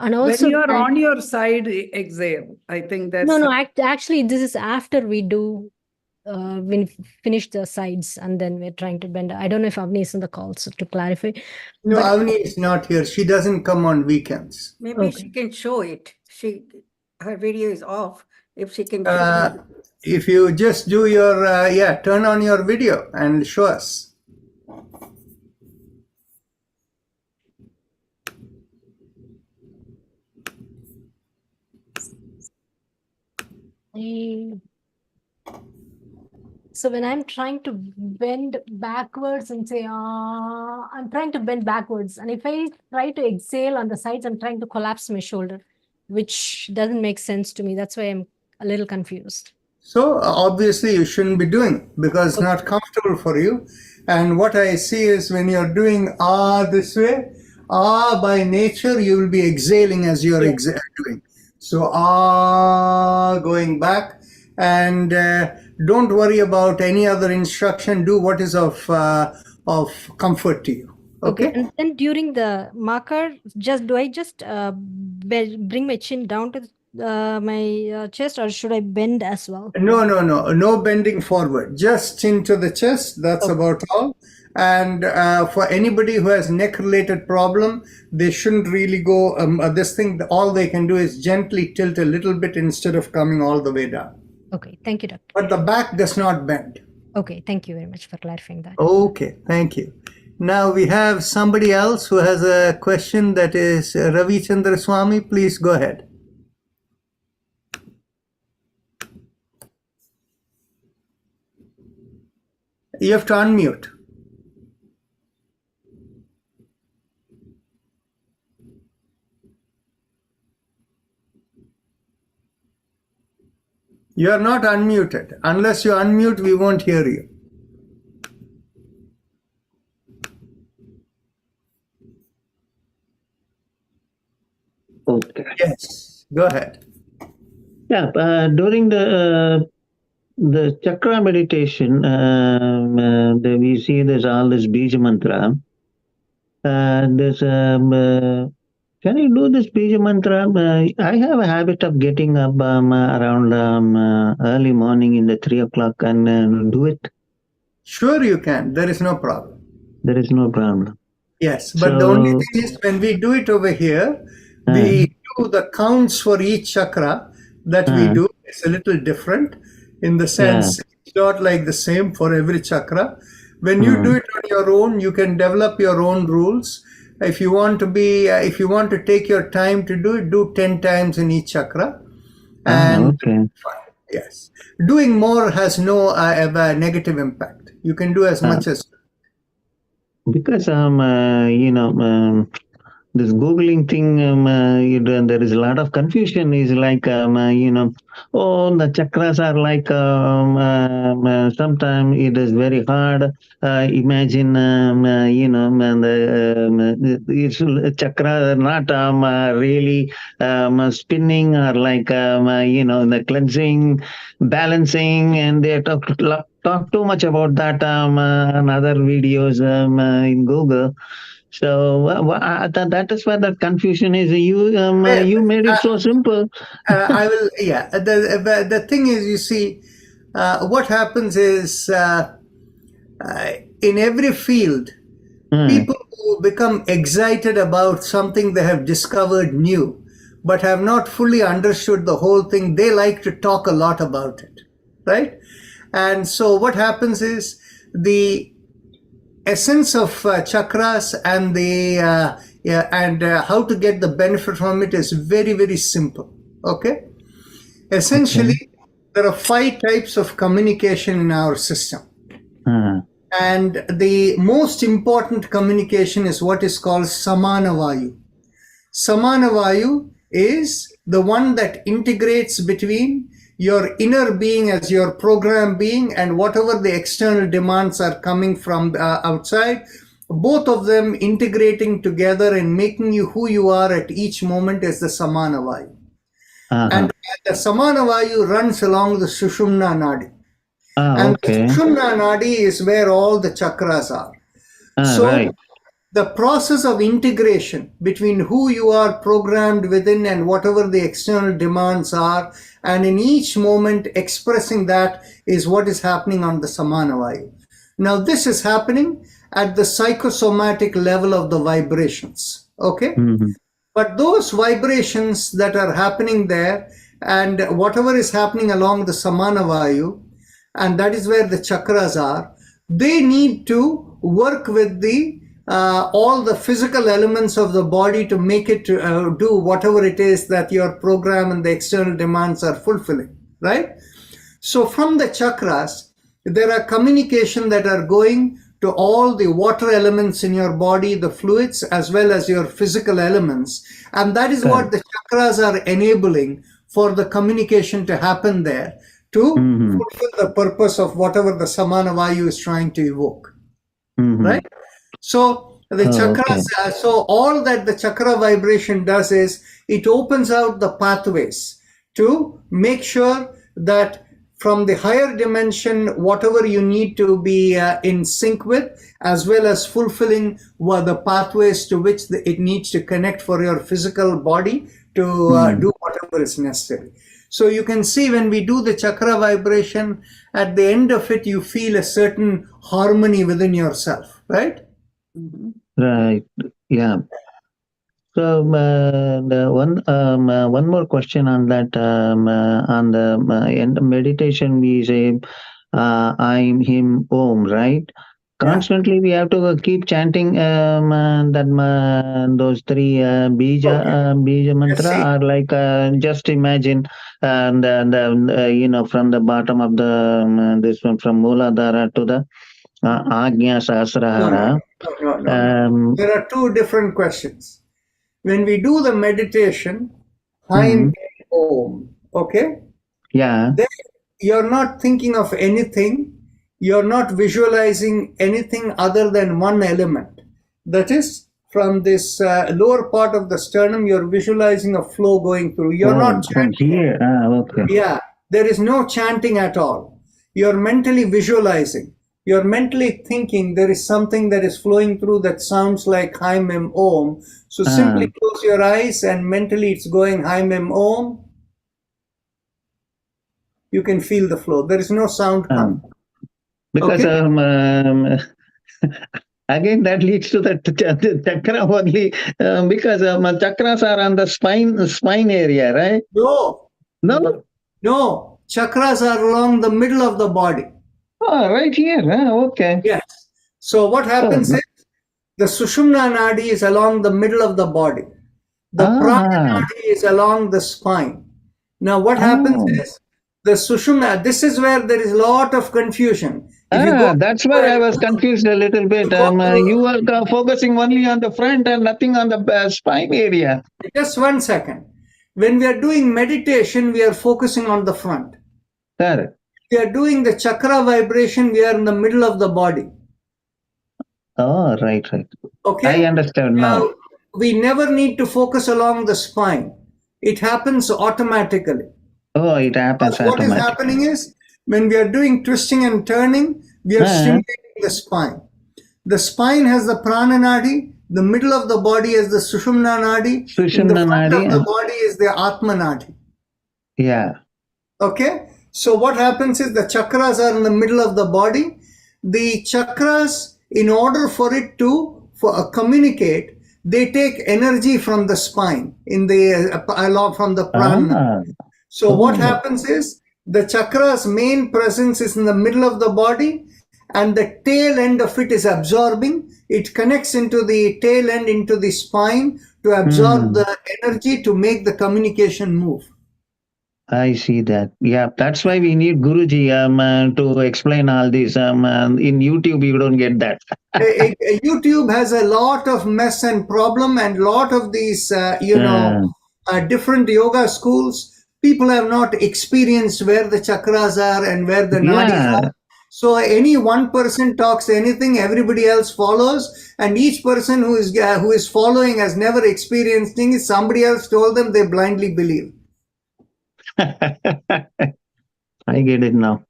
And also when you're on your side, exhale. I think that's no, actually this is after we do when we finish the sides and then we're trying to bend. I don't know if Avni is in the call, so to clarify. No, Avni is not here. She doesn't come on weekends. Maybe she can show it. Her video is off. If she can. If you just do your turn on your video and show us. So when I'm trying to bend backwards and say, I'm trying to bend backwards. And if I try to exhale on the sides, I'm trying to collapse my shoulder, which doesn't make sense to me. That's why I'm a little confused. So obviously you shouldn't be doing it because it's not comfortable for you. And what I see is when you're doing this way, by nature, you will be exhaling as you're doing. So going back, and don't worry about any other instruction. Do what is of comfort to you. Okay. And then during the makar, do I just bring my chin down to my chest, or should I bend as well? No bending forward. Just chin to the chest. That's about all. And for anybody who has neck related problem, they shouldn't really go this thing. All they can do is gently tilt a little bit instead of coming all the way down. Okay, thank you, doctor. But the back does not bend. Okay, thank you very much for clarifying that. Okay, thank you. Now we have somebody else who has a question, that is Ravi Chandra Swami. Please go ahead. You have to unmute. You are not unmuted. Unless you unmute, we won't hear you. Okay. Yes, go ahead. Yeah, during the chakra meditation, we see there's all this Bija mantra. Can you do this Bija mantra? I have a habit of getting up around early morning in the 3 o'clock and do it. Sure, you can. There is no problem. There is no problem. Yes, but the only thing is, when we do it over here, we do the counts for each chakra that we do. It's a little different in the sense it's not like the same for every chakra. When you do it on your own, you can develop your own rules. If you want to be, if you want to take your time to do it, do 10 times in each chakra. And yes, doing more has no negative impact. You can do as much as. Because this Googling thing, there is a lot of confusion. Is like, the chakras are like, sometimes it is very hard. Imagine, the chakra not really spinning or like, the cleansing, balancing, and they talk too much about that in other videos in Google. So that is where that confusion is. You made it so simple. I will. Yeah. The thing is, you see, what happens is in every field, people who become excited about something they have discovered new, but have not fully understood the whole thing, they like to talk a lot about it, right? And so what happens is the essence of chakras and the how to get the benefit from it is very, very simple. Okay, essentially there are 5 types of communication in our system, and the most important communication is what is called Samanavayu. Samanavayu is the one that integrates between your inner being as your program being and whatever the external demands are coming from outside, both of them integrating together and making you who you are at each moment is the Samanavayu. And the Samanavayu runs along the Sushumna Nadi. And the Sushumna Nadi is where all the chakras are. So the process of integration between who you are programmed within and whatever the external demands are, and in each moment expressing that, is what is happening on the Samanavayu. Now this is happening at the psychosomatic level of the vibrations, okay? But those vibrations that are happening there and whatever is happening along the Samanavayu, and that is where the chakras are, they need to work with the all the physical elements of the body to make it do whatever it is that your program and the external demands are fulfilling, right? So from the chakras, there are communication that are going to all the water elements in your body, the fluids, as well as your physical elements. And that is what the chakras are enabling for the communication to happen there to fulfill the purpose of whatever the Samanavayu is trying to evoke, right? So the chakras, so all that the chakra vibration does is it opens out the pathways to make sure that from the higher dimension, whatever you need to be in sync with, as well as fulfilling the pathways to which it needs to connect for your physical body to do whatever whatever is necessary. So you can see when we do the chakra vibration, at the end of it, you feel a certain harmony within yourself, right? Right. Yeah. So one more question on that. On the end of meditation, we say I'm him om, right? Constantly, we have to keep chanting those three bija mantra, see. or like just imagine from the bottom of the this one, from Mooladhara to the Agnya Sahasrahara. No. There are two different questions. When we do the meditation, Haim Om, okay? Yeah. Then you're not thinking of anything. You're not visualizing anything other than one element. That is, from this lower part of the sternum, you're visualizing a flow going through. You're not from chanting. here. Okay. Yeah, there is no chanting at all. You're mentally visualizing. You're mentally thinking there is something that is flowing through that sounds like Haim Mem Om. So simply close your eyes and mentally it's going Haim Mem Om. You can feel the flow. There is no sound coming. Because Okay. Again, that leads to the chakra only, because chakras are on the spine area, right? No, No. chakras are along the middle of the body. Oh, right here. Okay. Yes. So what happens is the Sushumna Nadi is along the middle of the body. The Prana Nadi is along the spine. Now what happens is the Sushumna, this is where there is a lot of confusion. That's where I was confused a little bit. You were focusing only on the front and nothing on the spine area. Just 1 second. When we are doing meditation, we are focusing on the front. Correct. We are doing the chakra vibration, we are in the middle of the body. Oh, right. Okay? I understand now. We never need to focus along the spine. It happens automatically. Oh, it happens What is automatically. happening is, when we are doing twisting and turning, we are stimulating the spine. The spine has the Prana Nadi, the middle of the body is the Sushumna Nadi, in the front of the body is the Atma Nadi. Yeah. Okay? So what happens is the chakras are in the middle of the body. The chakras, in order for it to communicate, they take energy from the spine, from the prana. So what happens is, the chakra's main presence is in the middle of the body, and the tail end of it is absorbing. It connects into the tail end into the spine to absorb the energy to make the communication move. I see that. Yeah, that's why we need Guruji to explain all this. In YouTube, you don't get that. YouTube has a lot of mess and problem, and lot of these, different yoga schools. People have not experienced where the chakras are and where the nadis are. So any one person talks anything, everybody else follows, and each person who is following has never experienced things. Somebody else told them, they blindly believe. I get it now.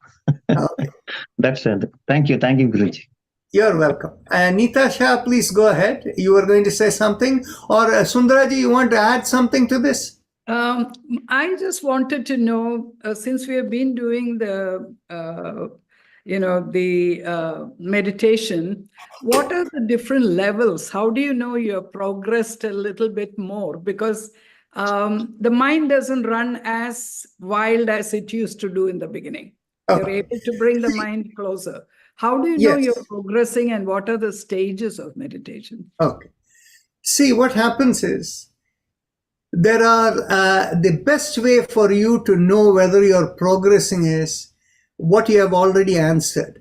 Okay. That's it. Thank you, Guruji. You're welcome. Neeta Shah, please go ahead. You were going to say something, or Sundaraji, you want to add something to this? I just wanted to know, since we have been doing the meditation, what are the different levels? How do you know you have progressed a little bit more? Because the mind doesn't run as wild as it used to do in the beginning. You're able to bring the mind closer. How do you know you're progressing, and what are the stages of meditation? Okay. See, what happens is, there are the best way for you to know whether you're progressing is what you have already answered,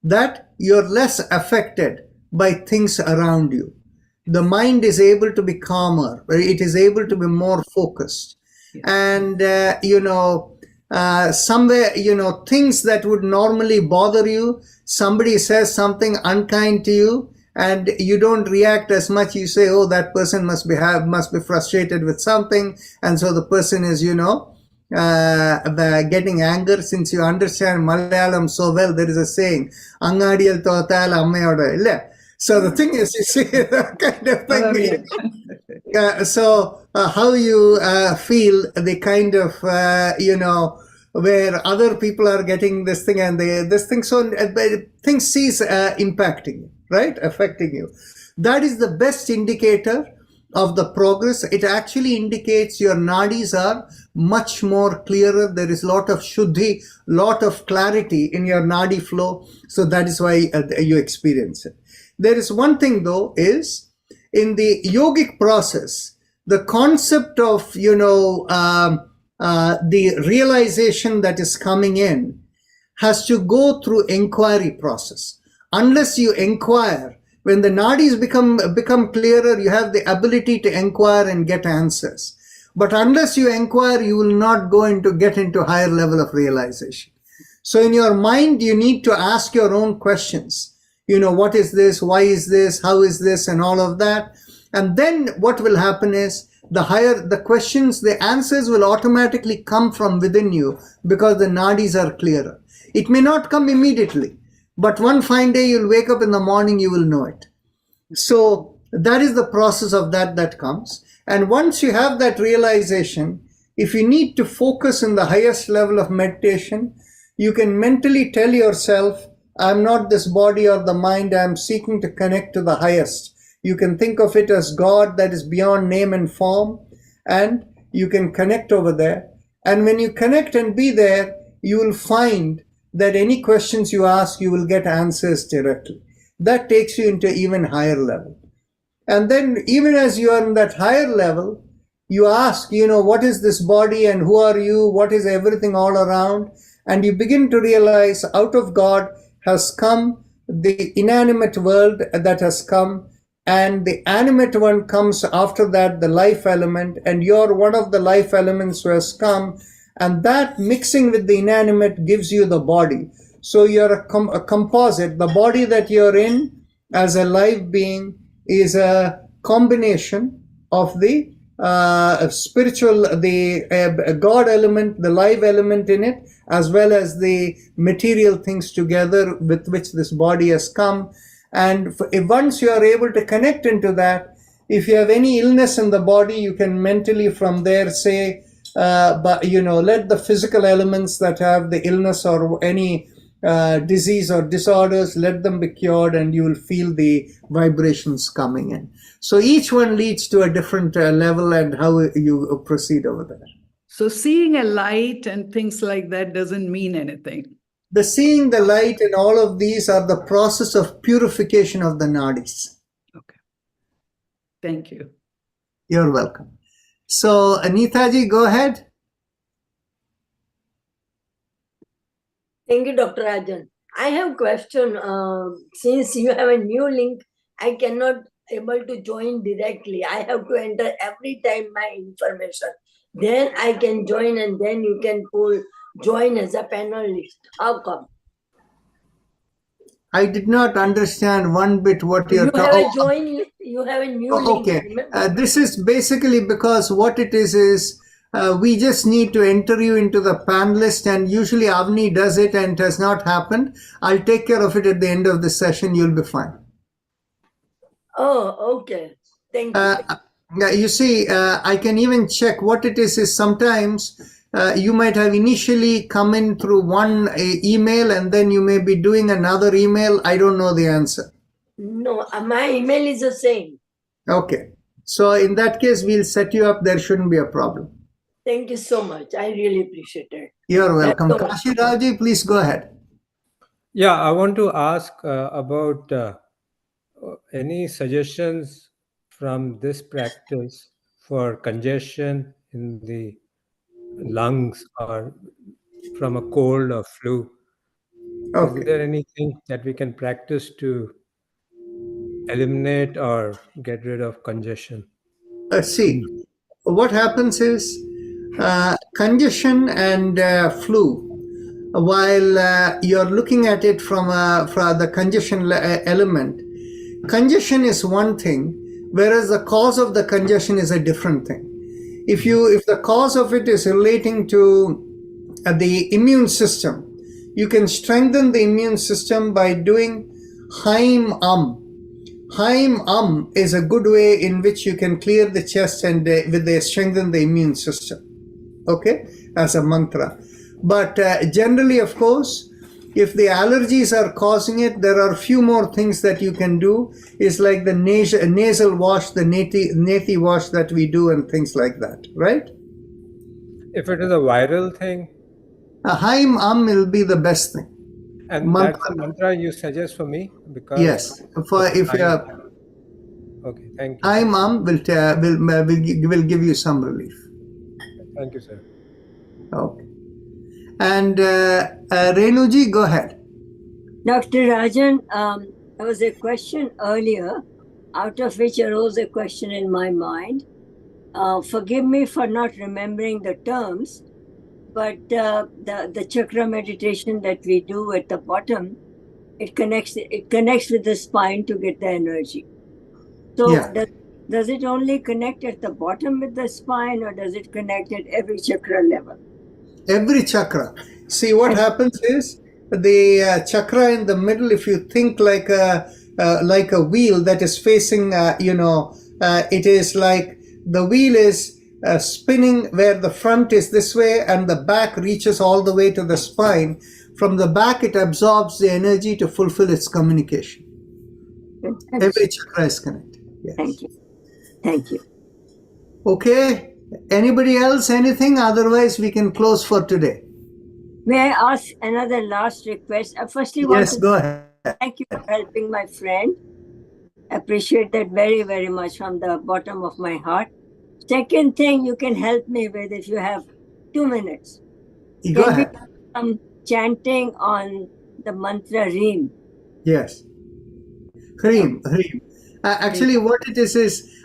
that you're less affected by things around you. The mind is able to be calmer, it is able to be more focused. And, somewhere, things that would normally bother you, somebody says something unkind to you, and you don't react as much. You say, oh, that person must be frustrated with something. And so the person is, getting anger. Since you understand Malayalam so well, there is a saying, Angadiyal Thothal Ammayoda illa. So the thing is, you see, the kind of Oh, thing. yeah. How you feel the kind of where other people are getting this thing and this thing, so things sees impacting you, right, affecting you. That is the best indicator of the progress. It actually indicates your nadis are much more clearer. There is a lot of shuddhi, lot of clarity in your nadi flow. So that is why you experience it. There is one thing though, is in the yogic process, the concept of, the realization that is coming in has to go through inquiry process. Unless you inquire, when the nadis become clearer, you have the ability to inquire and get answers. But unless you inquire, you will not get into higher level of realization. So in your mind, you need to ask your own questions. What is this? Why is this? How is this? And all of that. And then what will happen is, the questions, the answers will automatically come from within you because the nadis are clearer. It may not come immediately, but one fine day you'll wake up in the morning, you will know it. So that is the process of that comes. And once you have that realization, if you need to focus in the highest level of meditation, you can mentally tell yourself, I'm not this body or the mind, I'm seeking to connect to the highest. You can think of it as God that is beyond name and form, and you can connect over there. And when you connect and be there, you will find that any questions you ask, you will get answers directly. That takes you into even higher level. And then even as you are in that higher level, you ask, what is this body and who are you? What is everything all around? And you begin to realize out of God has come the inanimate world that has come, and the animate one comes after that, the life element, and you're one of the life elements who has come, and that mixing with the inanimate gives you the body. So you're a composite. The body that you're in as a live being is a combination of the spiritual, the God element, the live element in it, as well as the material things together with which this body has come. And once you are able to connect into that, if you have any illness in the body, you can mentally from there say, let the physical elements that have the illness or any disease or disorders, let them be cured, and you will feel the vibrations coming in. So each one leads to a different level and how you proceed over there. So seeing a light and things like that doesn't mean anything. The seeing the light and all of these are the process of purification of the nadis. Okay. Thank you. You're welcome. So, Anitaji, go ahead. Thank you, Dr. Rajan. I have a question. Since you have a new link, I cannot able to join directly. I have to enter every time my information. Then I can join, and then you can join as a panelist. How come? I did not understand one bit what you're talking about. You have a new link. Okay. This is basically because what it is we just need to enter you into the panelist, and usually Avni does it, and it has not happened. I'll take care of it at the end of the session. You'll be fine. Oh, okay. Thank you. You see, I can even check what it is sometimes you might have initially come in through one email, and then you may be doing another email. I don't know the answer. No, my email is the same. Okay. So in that case, we'll set you up. There shouldn't be a problem. Thank you so much. I really appreciate it. You're welcome. Kashi Raji, please go ahead. Yeah, I want to ask about any suggestions from this practice for congestion in the lungs or from a cold or flu. Okay. Is there anything that we can practice to eliminate or get rid of congestion? See, what happens is congestion and flu, while you're looking at it from the congestion element, congestion is one thing, whereas the cause of the congestion is a different thing. If the cause of it is relating to the immune system, you can strengthen the immune system by doing Haim Haim is a good way in which you can clear the chest and with the strengthen the immune system. Okay, as a mantra. But generally, of course, if the allergies are causing it, there are a few more things that you can do. Is like the nasal wash, the neti wash that we do, and things like that, right? If it is a viral thing, A Haim will be the best thing. and Mantra. that's the mantra you suggest for me, because Yes, for if you have okay, thank you. Haim will give you some relief. Thank you, sir. Okay. And Renuji, go ahead. Dr. Rajan, there was a question earlier, out of which arose a question in my mind. Forgive me for not remembering the terms, but the chakra meditation that we do at the bottom, it connects with the spine to get the energy. So Yeah. does it only connect at the bottom with the spine, or does it connect at every chakra level? Every chakra. See, what happens is the chakra in the middle, if you think like a wheel that is facing, it is like the wheel is spinning where the front is this way and the back reaches all the way to the spine. From the back, it absorbs the energy to fulfill its communication. Every chakra is connected. Yes. Thank you. Thank you. Okay. Anybody else? Anything? Otherwise, we can close for today. May I ask another last request? I firstly want Yes, to go ahead. thank you for helping my friend. Appreciate that very, very much from the bottom of my heart. Second thing you can help me with, if you have 2 minutes. Go Can we ahead. do some chanting on the mantra Reem? Yes. Hreem. Actually, what it is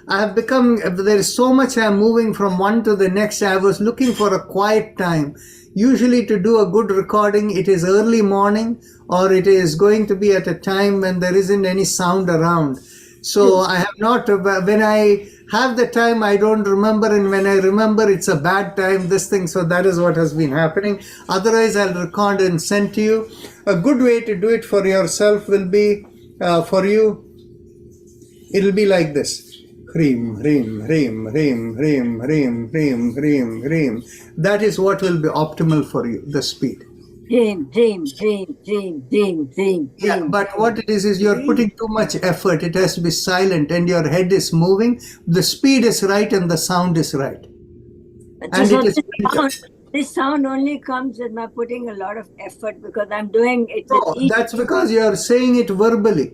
I have become, there is so much I'm moving from one to the next. I was looking for a quiet time. Usually to do a good recording, it is early morning or it is going to be at a time when there isn't any sound around. So I have not, when I have the time, I don't remember. And when I remember, it's a bad time, this thing. So that is what has been happening. Otherwise, I'll record and send to you. A good way to do it for yourself will be, for you, it'll be like this. Reem, reem, reem, reem, reem, reem, reem, reem, reem. That is what will be optimal for you, the speed. Reem, reem, reem, reem, reem, reem, Yeah, reem. but what it is you're putting too much effort. It has to be silent and your head is moving. The speed is right and the sound is right. And So it is this sound only comes with my putting a lot of effort, because I'm doing it No, with each. that's because you're saying it verbally.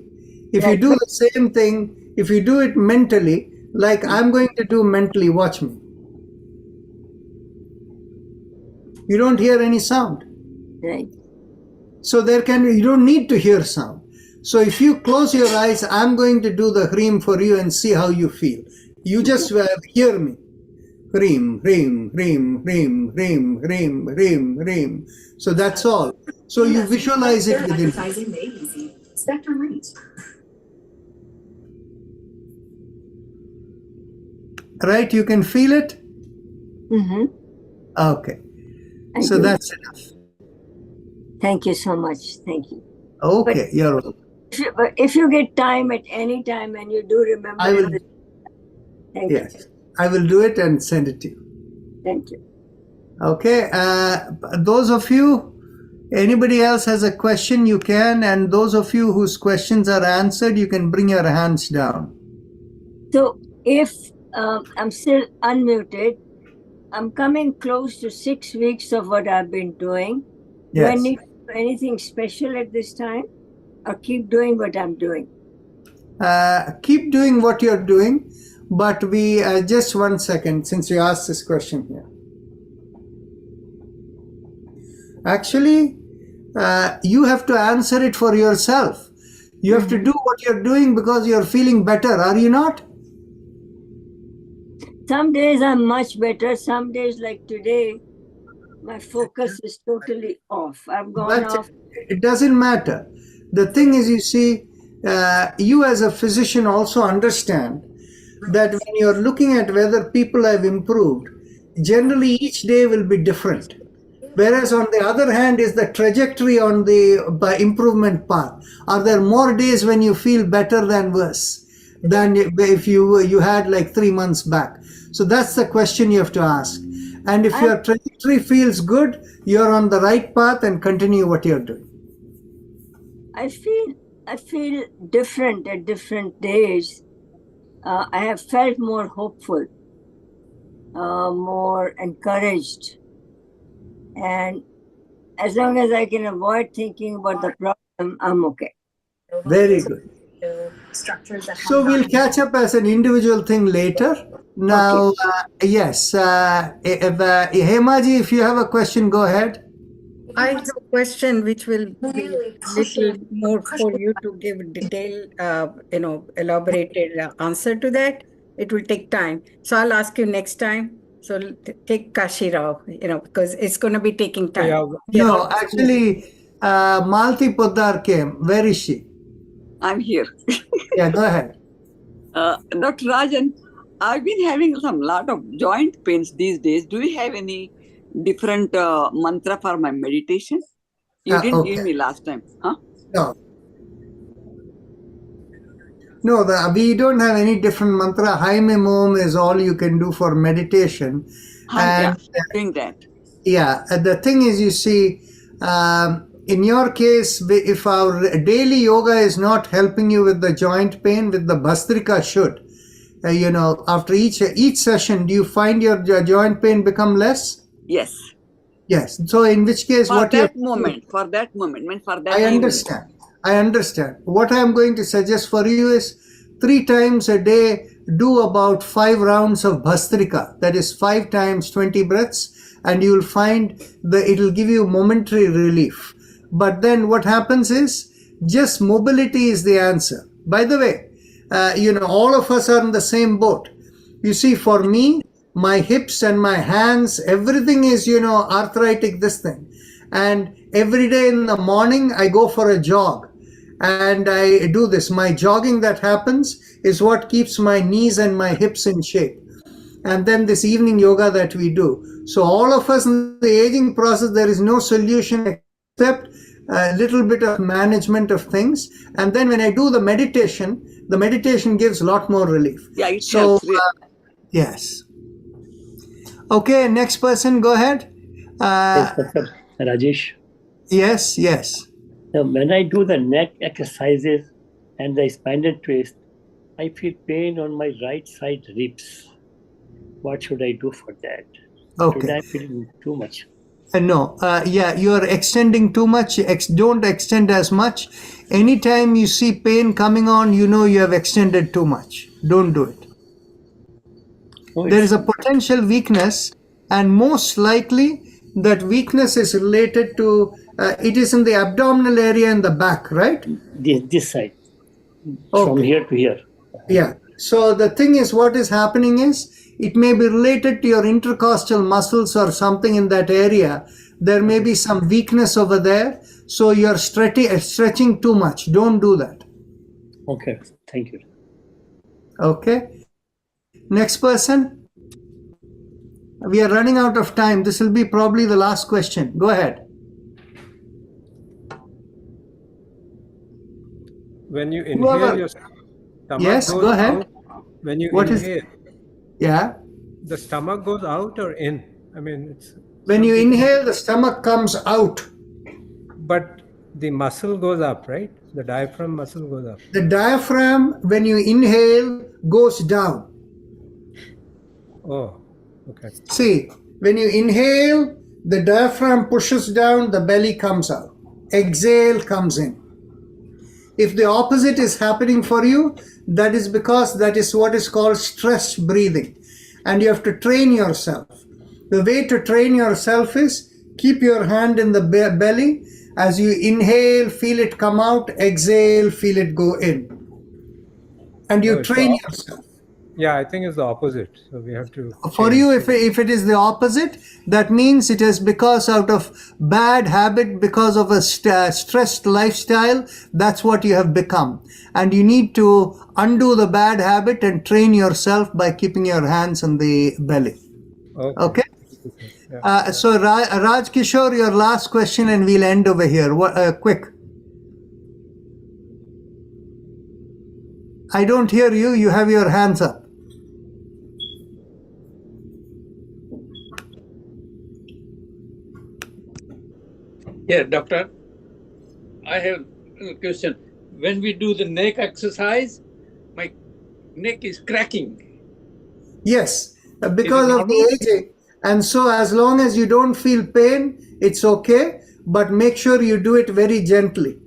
If you Right. do the same thing, if you do it mentally, like I'm going to do mentally, watch me. You don't hear any sound. Right. So you don't need to hear sound. So if you close your eyes, I'm going to do the Hreem for you and see how you feel. You just hear me. Hreem, Hreem, Hreem, Hreem, Hreem, Hreem, Hreem, Hreem. So that's all. So you visualize it within. Advertising made easy. Spectrum reach. Right? You can feel it? Mm-hmm. Okay. I So do. that's enough. Thank you so much. Thank you. Okay, you're welcome. But if you get time at any time and you do remember, I will. Thank Yes, you. I will do it and send it to you. Thank you. Okay. Those of you, anybody else has a question, you can. And those of you whose questions are answered, you can bring your hands down. So if I'm still unmuted, I'm coming close to 6 weeks of what I've been doing. Do I Yes. need to do anything special at this time, or keep doing what I'm doing? Keep doing what you're doing, but we just 1 second since you asked this question here. Actually, you have to answer it for yourself. You have to do what you're doing because you're feeling better, are you not? Some days I'm much better. Some days, like today, my focus is totally off. I've gone But off. it doesn't matter. The thing is, you see, you as a physician also understand that when you're looking at whether people have improved, generally each day will be different. Whereas on the other hand is the trajectory on the improvement path. Are there more days when you feel better than worse? than if you had like 3 months back. So that's the question you have to ask. And if your trajectory feels good, you're on the right path and continue what you're doing. I feel different at different days. I have felt more hopeful, more encouraged, and as long as I can avoid thinking about the problem, I'm okay. Very good. Structures that So we'll catch up as an individual thing later. Now, yes, Hemaji, if you have a question, go ahead. I have a question which will be little more for you to give detailed, elaborated answer to that. It will take time. So I'll ask you next time. So take Kashi Rao, because it's going to be taking time. Yeah, No, actually, Malti Poddar came. Where is she? I'm here. Yeah, go ahead. Dr. Rajan, I've been having some lot of joint pains these days. Do you have any different mantra for my meditation? You didn't give me last time, huh? No. No, we don't have any different mantra. Haime Om is all you can do for meditation. Yeah, doing that. Yeah, the thing is, you see, in your case, if our daily yoga is not helping you with the joint pain, with the Bhastrika should. After each session, do you find your joint pain become less? Yes. Yes. So in which case, For that moment, I understand. I understand. What I am going to suggest for you is 3 times a day, do about 5 rounds of Bhastrika. That is 5 times 20 breaths, and you will find that it will give you momentary relief. But then what happens is just mobility is the answer. By the way, all of us are in the same boat. You see, for me, my hips and my hands, everything is, arthritic, this thing. And every day in the morning, I go for a jog and I do this. My jogging that happens is what keeps my knees and my hips in shape. And then this evening yoga that we do. So all of us in the aging process, there is no solution except a little bit of management of things. And then when I do the meditation gives a lot more relief. Yeah, it helps. Yes. Okay, next person, go ahead. Yes, Dr. Rajesh. Yes. Now, when I do the neck exercises and the spinal twist, I feel pain on my right side ribs. What should I do for that? Okay. Should I feel too much? No, you are extending too much. Don't extend as much. Anytime you see pain coming on, you have extended too much. Don't do it. There is a potential weakness, and most likely that weakness is related to, it is in the abdominal area in the back, right? This side, from here to here. Yeah. So the thing is, what is happening is, it may be related to your intercostal muscles or something in that area. There may be some weakness over there. So you're stretching too much. Don't do that. Okay. Thank you. Okay. Next person. We are running out of time. This will be probably the last question. Go ahead. When you inhale, your stomach Yes, goes go ahead. out. When you What is- inhale, Yeah. the stomach goes out or in? I mean, it's When you inhale, the stomach comes out. but the muscle goes up, right? The diaphragm muscle goes up. The diaphragm, when you inhale, goes down. Oh, okay. See, when you inhale, the diaphragm pushes down, the belly comes out. Exhale comes in. If the opposite is happening for you, that is because that is what is called stressed breathing. And you have to train yourself. The way to train yourself is keep your hand in the belly. As you inhale, feel it come out. Exhale, feel it go in. And you train yourself. Yeah, I think it's the opposite. So we have to. For you, if it is the opposite, that means it is because out of bad habit, because of a stressed lifestyle, that's what you have become. And you need to undo the bad habit and train yourself by keeping your hands on the belly. Okay? Yeah. So Raj Kishore, your last question and we'll end over here. Quick. I don't hear you. You have your hands up. Yeah, doctor, I have a question. When we do the neck exercise, my neck is cracking. Yes, because of the aging. And so as long as you don't feel pain, it's okay. But make sure you do it very gently.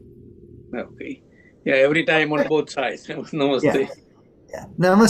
Okay. Yeah, every time on both sides. Namaste. Yeah. Namaste.